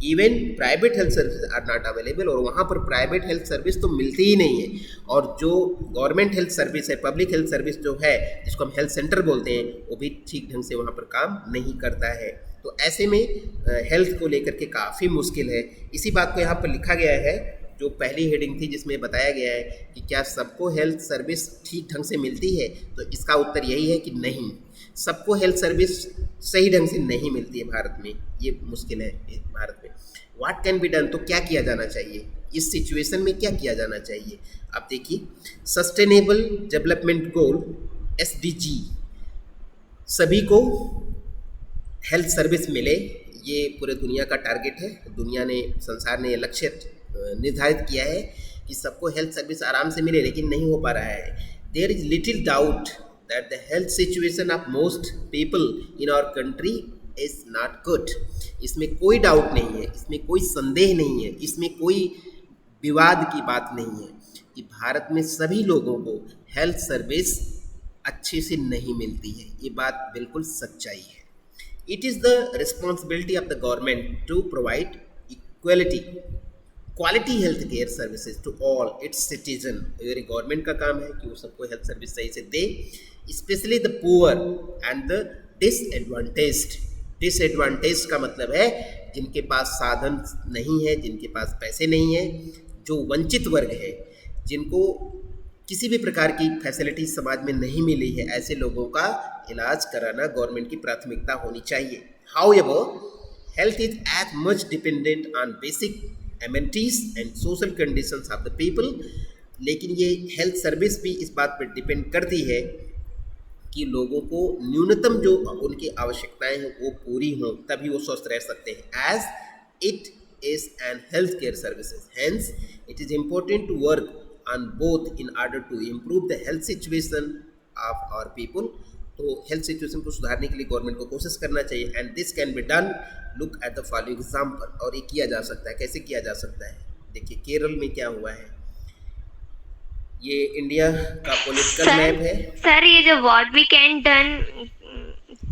Even private health service are not available, और वहाँ पर प्राइवेट हेल्थ सर्विस तो मिलती ही नहीं है. और जो गवर्नमेंट हेल्थ सर्विस है, पब्लिक हेल्थ सर्विस जो है, जिसको हम हेल्थ सेंटर बोलते हैं, वो भी ठीक ढंग से वहाँ पर काम नहीं करता है. तो ऐसे में हेल्थ को लेकर के काफ़ी मुश्किल है. इसी बात को यहाँ पर लिखा गया है, जो पहली हेडिंग थी जिसमें बताया गया है कि क्या सबको हेल्थ सर्विस ठीक ढंग से मिलती है, तो इसका उत्तर यही है कि नहीं, सबको हेल्थ सर्विस सही ढंग से नहीं मिलती है भारत में. ये मुश्किल है भारत में. व्हाट कैन बी डन, तो क्या किया जाना चाहिए इस सिचुएशन में, क्या किया जाना चाहिए. आप देखिए, सस्टेनेबल डेवलपमेंट गोल SDG, सभी को हेल्थ सर्विस मिले, ये पूरे दुनिया का टारगेट है. दुनिया ने, संसार ने ये लक्ष्य निर्धारित किया है कि सबको हेल्थ सर्विस आराम से मिले, लेकिन नहीं हो पा रहा है. There is little doubt that the health situation of most people in our country is not good. इसमें कोई डाउट नहीं है, इसमें कोई संदेह नहीं है, इसमें कोई विवाद की बात नहीं है कि भारत में सभी लोगों को हेल्थ सर्विस अच्छे से नहीं मिलती है. ये बात बिल्कुल सच्चाई है. It is the responsibility of the government to provide quality health care services to all its citizen. ये गवर्नमेंट का काम है कि वो सबको हेल्थ सर्विस सही से दे, specially the poor and the disadvantaged. Disadvantage का मतलब है जिनके पास साधन नहीं है, जिनके पास पैसे नहीं है, जो वंचित वर्ग है, जिनको किसी भी प्रकार की फैसिलिटी समाज में नहीं मिली है, ऐसे लोगों का इलाज कराना गवर्नमेंट की प्राथमिकता होनी चाहिए. However, health is as much dependent on basic amenities and social conditions of the people. लेकिन ये हेल्थ सर्विस भी इस बात पर डिपेंड करती है कि लोगों को न्यूनतम जो उनकी आवश्यकताएं हैं वो पूरी हों, तभी वो स्वस्थ रह सकते हैं. As it is an health care services, hence it is important to work on both in order to improve the health situation of our people. तो हेल्थ सिचुएशन को सुधारने के लिए गवर्नमेंट को कोशिश करना चाहिए. And this can be done. Look at the following example. और ये किया जा सकता है. कैसे किया जा सकता है? देखिए, केरल में क्या हुआ है. ये इंडिया का पॉलिटिकल मैप है. सर, ये जो व्हाट वी कैन डन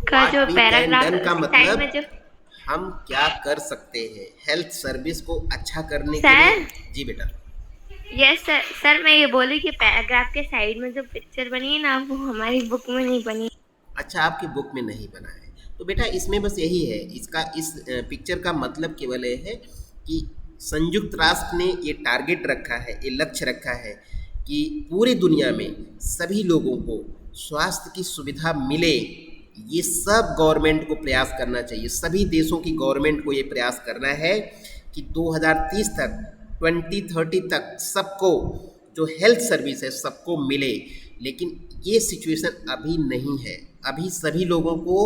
का जो पैराग्राफ का मतलब हम क्या कर सकते हैं हेल्थ सर्विस को अच्छा करने के लिए. जी बेटा. Yes sir. सर, मैं ये बोली कि पैराग्राफ के साइड में जो पिक्चर बनी है ना, वो हमारी बुक में नहीं बनी. अच्छा, आपकी बुक में नहीं बना है. तो बेटा इसमें बस यही है, इसका इस पिक्चर का मतलब केवल ये है कि संयुक्त राष्ट्र ने ये टारगेट रखा है, ये लक्ष्य रखा है कि पूरी दुनिया में सभी लोगों को स्वास्थ्य की सुविधा मिले. ये सब गवर्नमेंट को प्रयास करना चाहिए. सभी देशों की गवर्नमेंट को ये प्रयास करना है कि 2030 तक, 2030 तक सबको जो हेल्थ सर्विस है सबको मिले. लेकिन ये सिचुएशन अभी नहीं है. अभी सभी लोगों को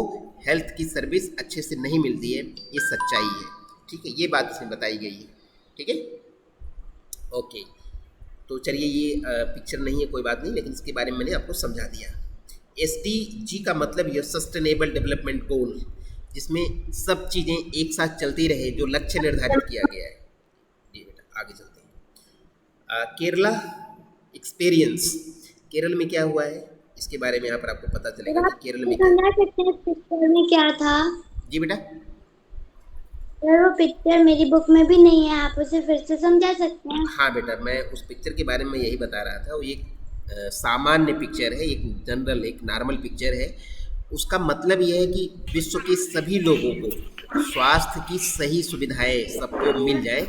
हेल्थ की सर्विस अच्छे से नहीं मिलती है. ये सच्चाई है. ठीक है, ये बात इसमें बताई गई है. ठीक है, ओके. तो चलिए, ये पिक्चर नहीं है, कोई बात नहीं, लेकिन इसके बारे में मैंने आपको समझा दिया. SDG का मतलब ये सस्टेनेबल डेवलपमेंट गोल, जिसमें सब चीज़ें एक साथ चलती रहे, जो लक्ष्य निर्धारित किया गया है. जी बेटा, आगे चलते हैं. केरला एक्सपीरियंस. केरल में क्या हुआ है इसके बारे में यहाँ पर आपको पता चलेगा कि केरल में पिक्चर में क्या था. जी बेटा. सर, वो पिक्चर मेरी बुक में भी नहीं है, आप उसे फिर से समझा सकते हैं. हाँ बेटा, मैं उस पिक्चर के बारे में यही बता रहा था. वो एक सामान्य पिक्चर है, एक जनरल, एक नॉर्मल पिक्चर है. उसका मतलब ये है कि विश्व के सभी लोगों को स्वास्थ्य की सही सुविधाएं सबको मिल जाए,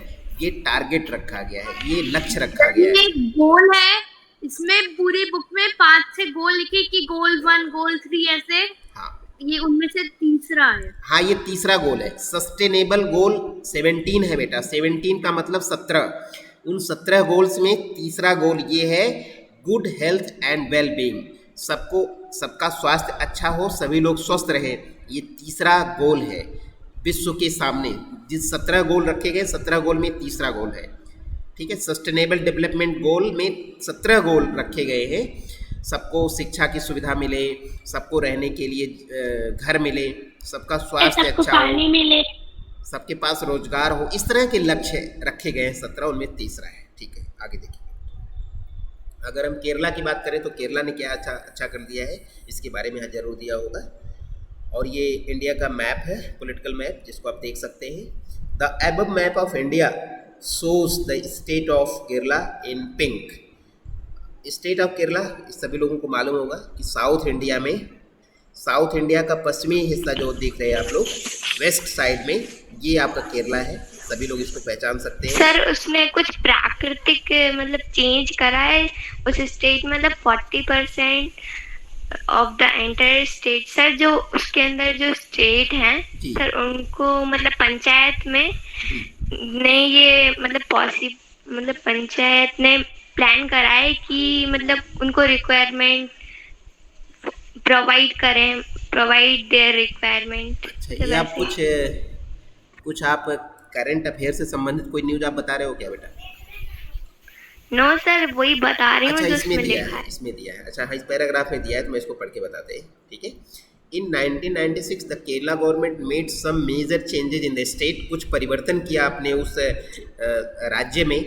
ये टारगेट रखा गया है, ये लक्ष्य रखा गया है. ये गोल है. इसमें पूरी बुक में 5-6 गोल लिखे कि गोल 1, गोल 3 ऐसे. हाँ, ये उनमें से तीसरा है. हाँ, ये तीसरा गोल है. सस्टेनेबल गोल 17 है बेटा. 17 का मतलब 17. उन 17 गोल्स में तीसरा गोल ये है, good health and well being. सबको, सबका स्वास्थ्य अच्छा हो, सभी लोग स्वस्थ रहे. ये तीसरा गोल है विश्व के सामने. जिस 17 गोल रखे गए, 17 गोल में तीसरा गोल है. ठीक है, सस्टेनेबल डेवलपमेंट गोल में 17 गोल रखे गए हैं. सबको शिक्षा की सुविधा मिले, सबको रहने के लिए घर मिले, सबका स्वास्थ्य अच्छा हो, पानी मिले. सबके पास रोजगार हो, इस तरह के लक्ष्य रखे गए हैं 17, उनमें तीसरा है। ठीक है, आगे देखिए। अगर हम केरला की बात करें तो केरला ने क्या अच्छा कर दिया है, इसके बारे में यहाँ जरूर दिया होगा। और ये इंडिया का मैप है, पॉलिटिकल मैप, जिसको आप देख सकते हैं। The above map of India shows the state of Kerala in pink. State of Kerala सभी लोगों को मालूम होगा कि साउथ इंडिया का पश्चिमी हिस्सा जो देख रहे हैं आप लोग, वेस्ट साइड में, ये आपका केरला है। सभी लोग इसको पहचान सकते हैं। सर उसने कुछ प्राकृतिक मतलब चेंज करा है उस स्टेट, मतलब 40% of the entire state. Sir जो उसके अंदर जो स्टेट हैं सर, उनको मतलब पंचायत में ने ये मतलब पंचायत ने प्लान करा है कि मतलब उनको रिक्वायरमेंट प्रोवाइड देयर रिक्वायरमेंट। अच्छा, ये आप कुछ आप करंट अफेयर से संबंधित कोई न्यूज आप बता रहे हो क्या बेटा? नो सर, वही बता रही हूँ। अच्छा, जो इसमें दिया है। अच्छा हाँ, इस पैराग्राफ में दिया है तो मैं इसको पढ़ के बताते हैं। ठीक है। In 1996 the Kerala government made some major changes in the state. कुछ परिवर्तन किया आपने उस राज्य में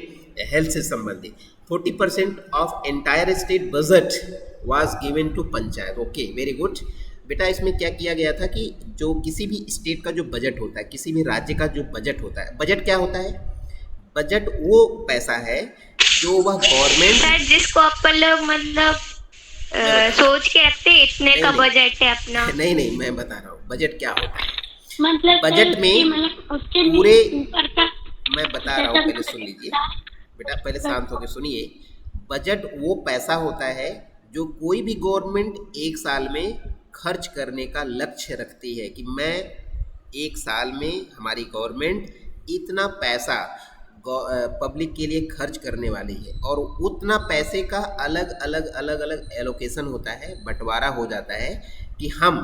हेल्थ से संबंधित। 40% of entire state budget was given to panchayat. Okay, very good बेटा। इसमें क्या किया गया था कि जो किसी भी स्टेट का जो बजट होता है, किसी भी राज्य का जो बजट होता है, बजट क्या होता है? बजट वो पैसा है जो वह गवर्नमेंट सर जिसको अपन लोग मतलब सोच के रखते हैं इतने का बजट है अपना। नहीं, मैं बता रहा हूँ बजट क्या होता है। मतलब बजट में उसके पूरे, ऊपर का मैं बता रहा हूँ, पहले सुन लीजिए बेटा, पहले शांत होकर सुनिए। बजट वो पैसा होता है जो कोई भी गवर्नमेंट एक साल में खर्च करने का लक्ष्य रखती है कि मैं एक साल में, हमारी गवर्नमेंट इतना पैसा पब्लिक के लिए खर्च करने वाली है, और उतना पैसे का अलग अलग एलोकेशन होता है, बंटवारा हो जाता है कि हम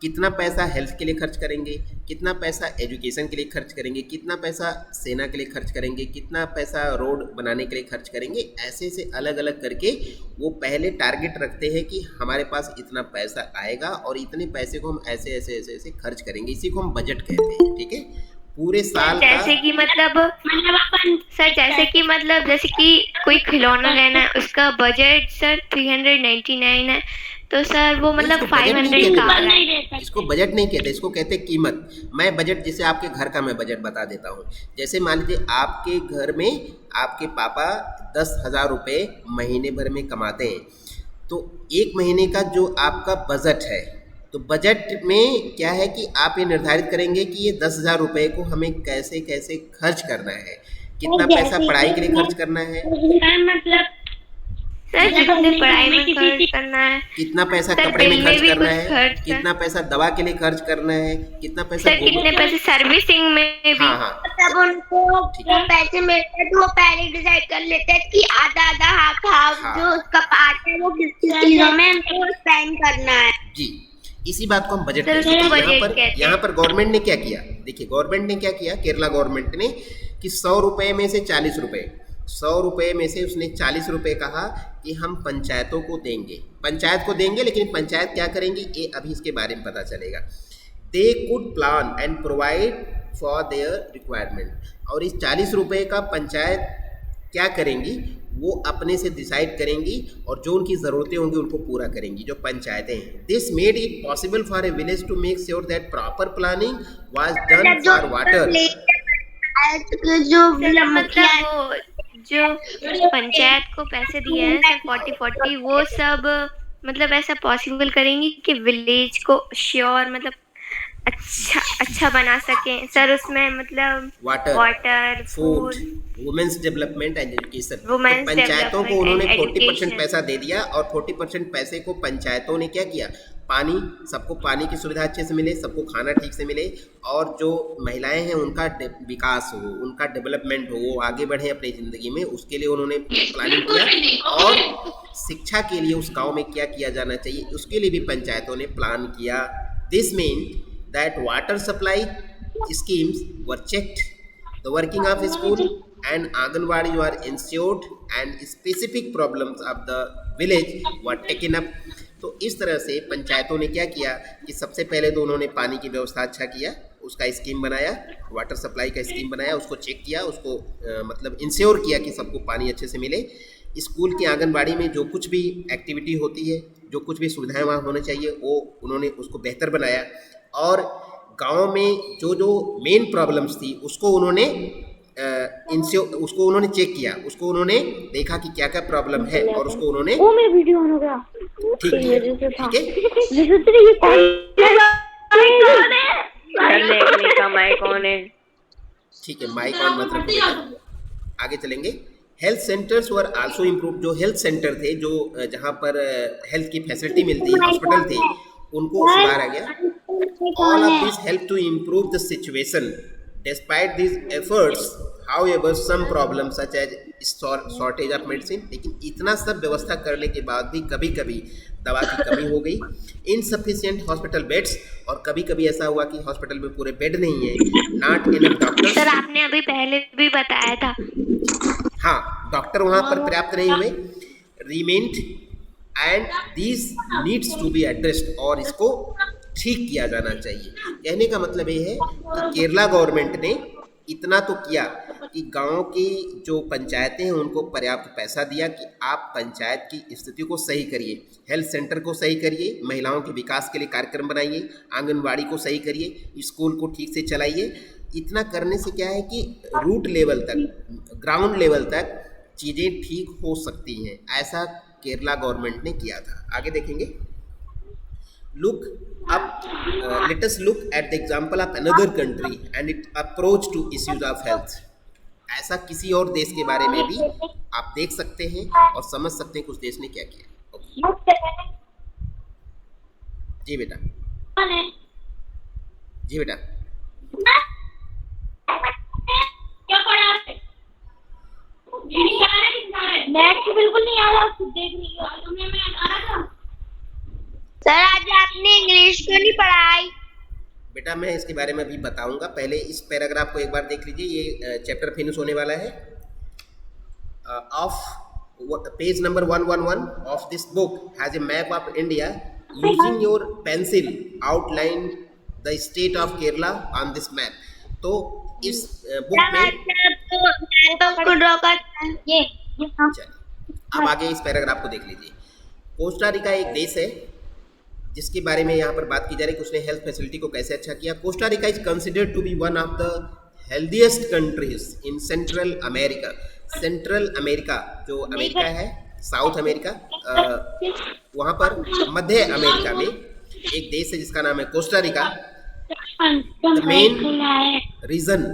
कितना पैसा हेल्थ के लिए खर्च करेंगे, कितना पैसा एजुकेशन के लिए खर्च करेंगे, कितना पैसा सेना के लिए खर्च करेंगे, कितना पैसा रोड बनाने के लिए खर्च करेंगे। ऐसे अलग अलग करके वो पहले टारगेट रखते हैं कि हमारे पास इतना पैसा आएगा और इतने पैसे को हम ऐसे खर्च करेंगे। इसी को हम बजट कहते हैं। ठीक है, पूरे साल जैसे कि मतलब सर जैसे कि कोई खिलौना लेना है, उसका बजट सर 399 है, तो सर वो मतलब 500 का आ रहा है। इसको बजट नहीं कहते, इसको कहते कीमत। मैं बजट, जैसे आपके घर का मैं बजट बता देता हूँ। जैसे मान लीजिए आपके घर में आपके पापा 10,000 रुपये महीने भर में कमाते हैं, तो एक महीने का जो आपका बजट है, तो बजट में क्या है कि आप ये निर्धारित करेंगे कि ये 10,000 रुपये को हमें कैसे खर्च करना है, कितना पैसा पढ़ाई के लिए खर्च करना है, मतलब सर जितने पढ़ाई में खर्च करना है, कितना पैसा कपड़े में खर्च करना है, कितना पैसा दवा के लिए खर्च करना है, कितना पैसा सर कितने पैसे सर्विसिंग में भी। हाँ। तब उनको जो पैसे मिलते हैं तो वो पहले डिसाइड कर लेते हैं कि आधा हाफ जो उसका पार्ट है वो किस चीजों में उनको स्पेंड करना है। जी, इसी बात को हम बजट कहते हैं। यहाँ पर गवर्नमेंट ने क्या किया, देखिए गवर्नमेंट ने क्या किया, केरला गवर्नमेंट ने कि 100 रुपये में से 40 रुपये, 100 रुपये में से उसने 40 रुपये कहा कि हम पंचायतों को देंगे, लेकिन पंचायत क्या करेंगी ये अभी इसके बारे में पता चलेगा। They could plan and provide for their requirement. और इस 40 रुपये का पंचायत क्या करेंगी, वो अपने से डिसाइड करेंगी और जो उनकी ज़रूरतें होंगी उनको पूरा करेंगी, जो पंचायतें हैं। This made it possible for a village to make sure that proper planning was done for water. जो पंचायत को पैसे दिए हैं सर 40 वो सब मतलब ऐसा पॉसिबल करेंगी कि विलेज को श्योर मतलब अच्छा बना सकें सर। उसमें मतलब water, food, women's development and education. पंचायतों को उन्होंने 40% पैसा दे दिया और 40% पैसे को पंचायतों ने क्या किया, सबको पानी की सुविधा अच्छे से मिले, सबको खाना ठीक से मिले, और जो महिलाएं हैं उनका विकास हो, उनका डेवलपमेंट हो, वो आगे बढ़े अपनी ज़िंदगी में, उसके लिए उन्होंने प्लानिंग किया। और शिक्षा के लिए उस गांव में क्या किया जाना चाहिए उसके लिए भी पंचायतों ने प्लान किया। This mean that water supply schemes were checked, the working of school and Anganwadi were ensured and specific problems of the village were taken up। तो इस तरह से पंचायतों ने क्या किया कि सबसे पहले तो उन्होंने पानी की व्यवस्था अच्छा किया, उसका स्कीम बनाया, वाटर सप्लाई का स्कीम बनाया, उसको चेक किया, उसको मतलब इंश्योर किया कि सबको पानी अच्छे से मिले। स्कूल की आंगनबाड़ी में जो कुछ भी एक्टिविटी होती है, जो कुछ भी सुविधाएं वहाँ होने चाहिए, वो उन्होंने उसको बेहतर बनाया। और गांव में जो जो मेन प्रॉब्लम्स थी उसको उन्होंने उसको उन्होंने चेक किया, उसको उन्होंने देखा कि क्या क्या प्रॉब्लम है और उसको उन्होंने वो मेरा वीडियो ऑन हो गया। ठीक किया। ठीक है, माइक ऑन है। ठीक है, माइक ऑन मत रखिएगा। आगे चलेंगे। Health centres were also improve. जो हेल्थ सेंटर थे, जो जहाँ पर हेल्थ की फैसिलिटी मिलती है, हॉस्पिटल थे, उनको सुधारा गया। All of this help to improve the situation despite this efforts. However some problem such as shortage of medicine. लेकिन इतना सब व्यवस्था करने के बाद भी कभी कभी दवा की कमी हो गई, इनसफिशिएंट हॉस्पिटल बेड्स, और कभी कभी ऐसा हुआ कि हॉस्पिटल में पूरे बेड नहीं है, नॉट इनफ डॉक्टर्स। सर आपने अभी पहले भी बताया था। हाँ, डॉक्टर वहाँ पर पर्याप्त नहीं हुए, रिमेंट, and this needs to be addressed, और इसको ठीक किया जाना चाहिए। कहने का मतलब ये है कि केरला गवर्नमेंट ने इतना तो किया कि गांव की जो पंचायतें हैं उनको पर्याप्त पैसा दिया कि आप पंचायत की स्थिति को सही करिए, हेल्थ सेंटर को सही करिए, महिलाओं के विकास के लिए कार्यक्रम बनाइए, आंगनबाड़ी को सही करिए, स्कूल को ठीक से चलाइए। इतना करने से क्या है कि रूट लेवल तक, ग्राउंड लेवल तक चीज़ें ठीक हो सकती हैं। ऐसा केरला गवर्नमेंट ने किया था। आगे देखेंगे। Look up, let us look at the example of another country and its approach to issues of health. ऐसा किसी और देश के बारे में भी आप देख सकते हैं और समझ सकते हैं कि उस देश ने क्या किया। जी बेटा, जी बेटा। नेट बिल्कुल नहीं आ रहा, देख रही हो। सर आज आपने इंग्लिश क्यों नहीं पढ़ाई? बेटा मैं इसके बारे में भी बताऊंगा, पहले इस पैराग्राफ को एक बार देख लीजिए। ये चैप्टर फिनिश होने वाला है। Of page number 111 of this book has a map of India. Using your pencil outline the state of Kerala on this map. तो इस बुक में चलिए अब आगे इस पैराग्राफ को देख लीजिए। कोस्टा रिका एक देश है जिसके बारे में यहाँ पर बात की जा रही है कि उसने हेल्थ फैसिलिटी को कैसे अच्छा किया। Costa Rica is considered to be one of the healthiest countries in Central America. Central America जो अमेरिका है, साउथ अमेरिका, वहाँ पर मध्य अमेरिका में एक देश है जिसका नाम है Costa Rica. The main reason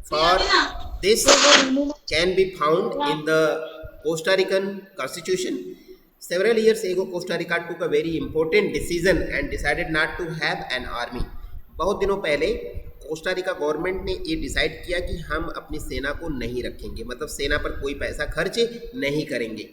for this can be found in the Costa Rican constitution. Several years ago, Costa Rica took a very important decision and decided not to have an army. बहुत दिनों पहले Costa Rica government ने ये decide किया कि हम अपनी सेना को नहीं रखेंगे, मतलब सेना पर कोई पैसा खर्च नहीं करेंगे।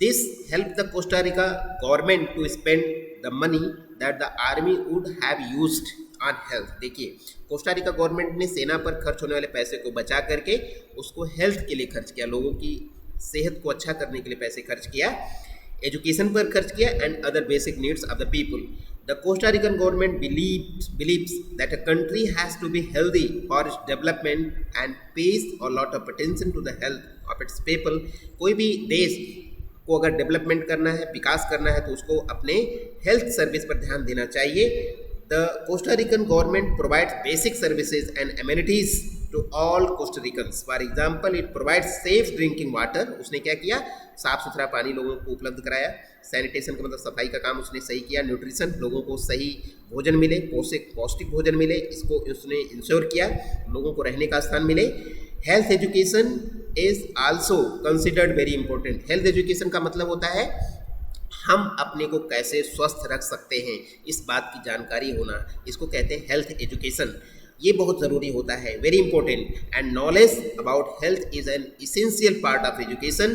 This helped the Costa Rica government to spend the money that the army would have used on health. देखिए, कोस्टा रिका गवर्नमेंट ने सेना पर खर्च होने वाले पैसे को बचा करके उसको हेल्थ के लिए खर्च किया, लोगों की सेहत को अच्छा करने के लिए पैसे खर्च किया, एजुकेशन पर खर्च किया, and other basic needs of the people. The Costa Rican government believes that a country has to be healthy for its development and pays a lot of attention to the health of its people. कोई भी देश को अगर development करना है, विकास करना है, तो उसको अपने हेल्थ सर्विस पर ध्यान देना चाहिए। The Costa Rican government provides basic services and amenities to all Costa Ricans. For example, it provides safe drinking water. उसने क्या किया? साफ सुथरा पानी लोगों को उपलब्ध कराया। सैनिटेशन का मतलब सफाई का काम उसने सही किया। न्यूट्रिशन, लोगों को सही भोजन मिले, पौष्टिक भोजन मिले, इसको उसने इंश्योर किया, लोगों को रहने का स्थान मिले। Health education is also considered very important. Health education का मतलब होता है हम अपने को कैसे स्वस्थ रख सकते हैं, इस बात की जानकारी होना, इसको कहते हैं हेल्थ एजुकेशन। ये बहुत ज़रूरी होता है, very important. And knowledge about health is an essential part of education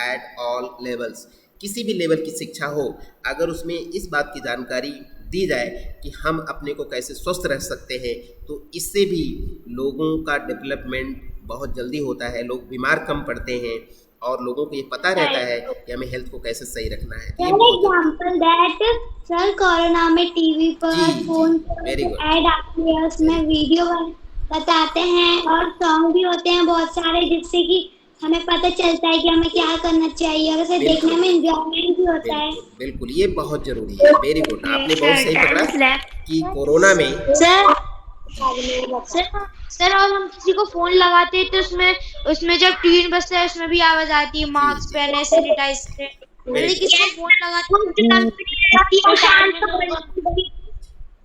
at all levels. किसी भी लेवल की शिक्षा हो, अगर उसमें इस बात की जानकारी दी जाए कि हम अपने को कैसे स्वस्थ रख सकते हैं, तो इससे भी लोगों का डेवलपमेंट बहुत जल्दी होता है, लोग बीमार कम पड़ते हैं, और लोगों को ये पता रहता है कि हमें हेल्थ को कैसे सही रखना है। ये फॉर बहुत एग्जाम्पल दैट सर कोरोना में टीवी पर जी, फोन very good. ऐड आती है, उसमें वीडियो बताते हैं और सॉन्ग भी होते हैं बहुत सारे, जिससे कि हमें पता चलता है कि हमें क्या करना चाहिए और उसे बिल्कुल। देखने में एंजॉयमेंट भी होता है। बिल्कुल बिल्कुल, ये बहुत जरूरी है। वेरी गुड, आपने बहुत सही पकड़ा कि कोरोना में सर और हम किसी को फोन लगाते हैं तो उसमें जब 3 बजता है उसमें भी आवाज आती है, मास्क पहने, सैनिटाइज करें। Very किसी को फोन लगाते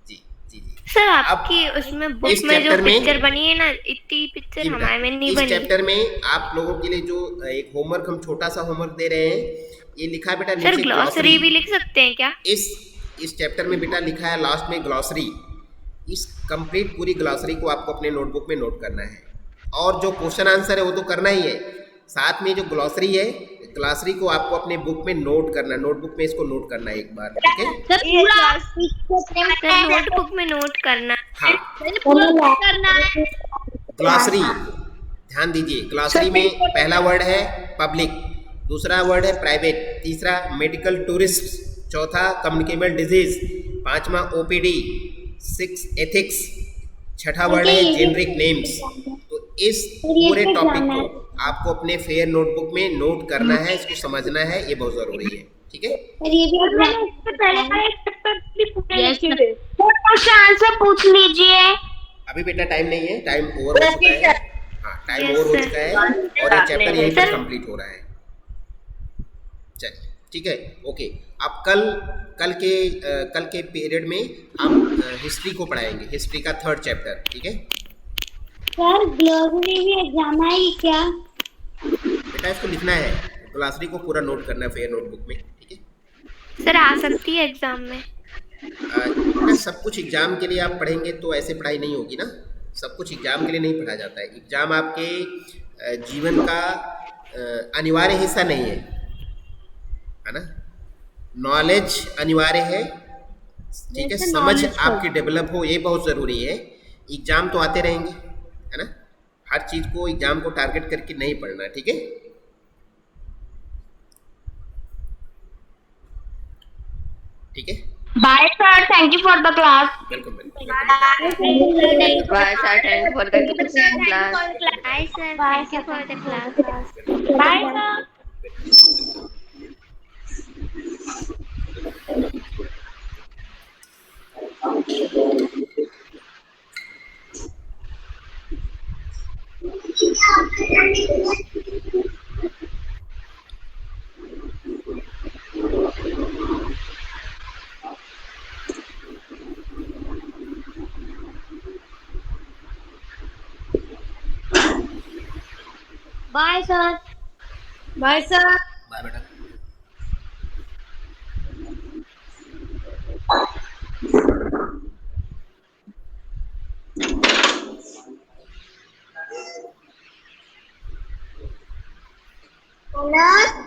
जी जी जी। सर आपकी उसमें बुक इस में जो चैप्टर में- पिक्चर बनी है ना, इतनी पिक्चर जी बेटा, हमारे में नहीं इस बनी। चैप्टर में आप लोगों के लिए जो एक होमवर्क, हम छोटा सा होमवर्क दे रहे हैं, ये लिखा है बेटा सर नीचे ग्लॉसरी भी लिख सकते हैं क्या? इस चैप्टर में बेटा लिखा है लास्ट में ग्लॉसरी। इस कंप्लीट पूरी ग्लॉसरी को आपको अपने नोटबुक में नोट करना है, और जो क्वेश्चन आंसर है वो तो करना ही है, साथ में जो ग्लॉसरी है, ग्लॉसरी को आपको अपने बुक में नोट करना है, नोटबुक में इसको नोट करना है एक बार, ठीक है? सर नोटबुक में नोट करना। हाँ, करना है। ग्लॉसरी ध्यान दीजिए। ग्लॉसरी में पहला वर्ड है पब्लिक, दूसरा वर्ड है प्राइवेट, तीसरा मेडिकल टूरिस्ट, चौथा कम्युनिकेबल डिजीज, पांचवा ओपीडी, 6 एथिक्स, छठा वर्ड है जेनरिक नेम्स। तो इस पूरे टॉपिक को आपको अपने फेयर नोटबुक में नोट करना है, इसको समझना है, ये बहुत जरूरी है, ठीक है? आंसर पूछ लीजिए। अभी बेटा टाइम नहीं है, टाइम ओवर हो चुका है। हाँ, टाइम ओवर हो चुका है और ये चैप्टर यहीं पर कंप्लीट हो रहा है। चलिए ठीक है, ओके। अब कल के पीरियड में हम हिस्ट्री को पढ़ाएंगे, हिस्ट्री का 3rd चैप्टर, ठीक है? सर ग्लोसरी भी एग्जाम है क्या? बेटा इसको लिखना है, ग्लॉसरी को पूरा नोट करना है फेयर नोटबुक में, ठीक है? सर आ सकती है एग्जाम में? बेटा सब कुछ एग्जाम के लिए आप पढ़ेंगे तो ऐसे पढ़ाई नहीं होगी ना, सब कुछ एग्जाम के लिए नहीं पढ़ा जाता है। एग्जाम आपके जीवन का अनिवार्य हिस्सा नहीं है ना? नॉलेज अनिवार्य है, ठीक है? समझ आपकी डेवलप हो, ये बहुत ज़रूरी है। एग्जाम तो आते रहेंगे, है ना? हर चीज़ को एग्जाम को टारगेट करके नहीं पढ़ना, ठीक है? ठीक है, bye sir, thank you for the class. Welcome welcome. Bye, sir. Thank you for the class. Bye sir, thank you for the class. Bye sir. Bye sir. Bye sir. Bye बेटा। Hello.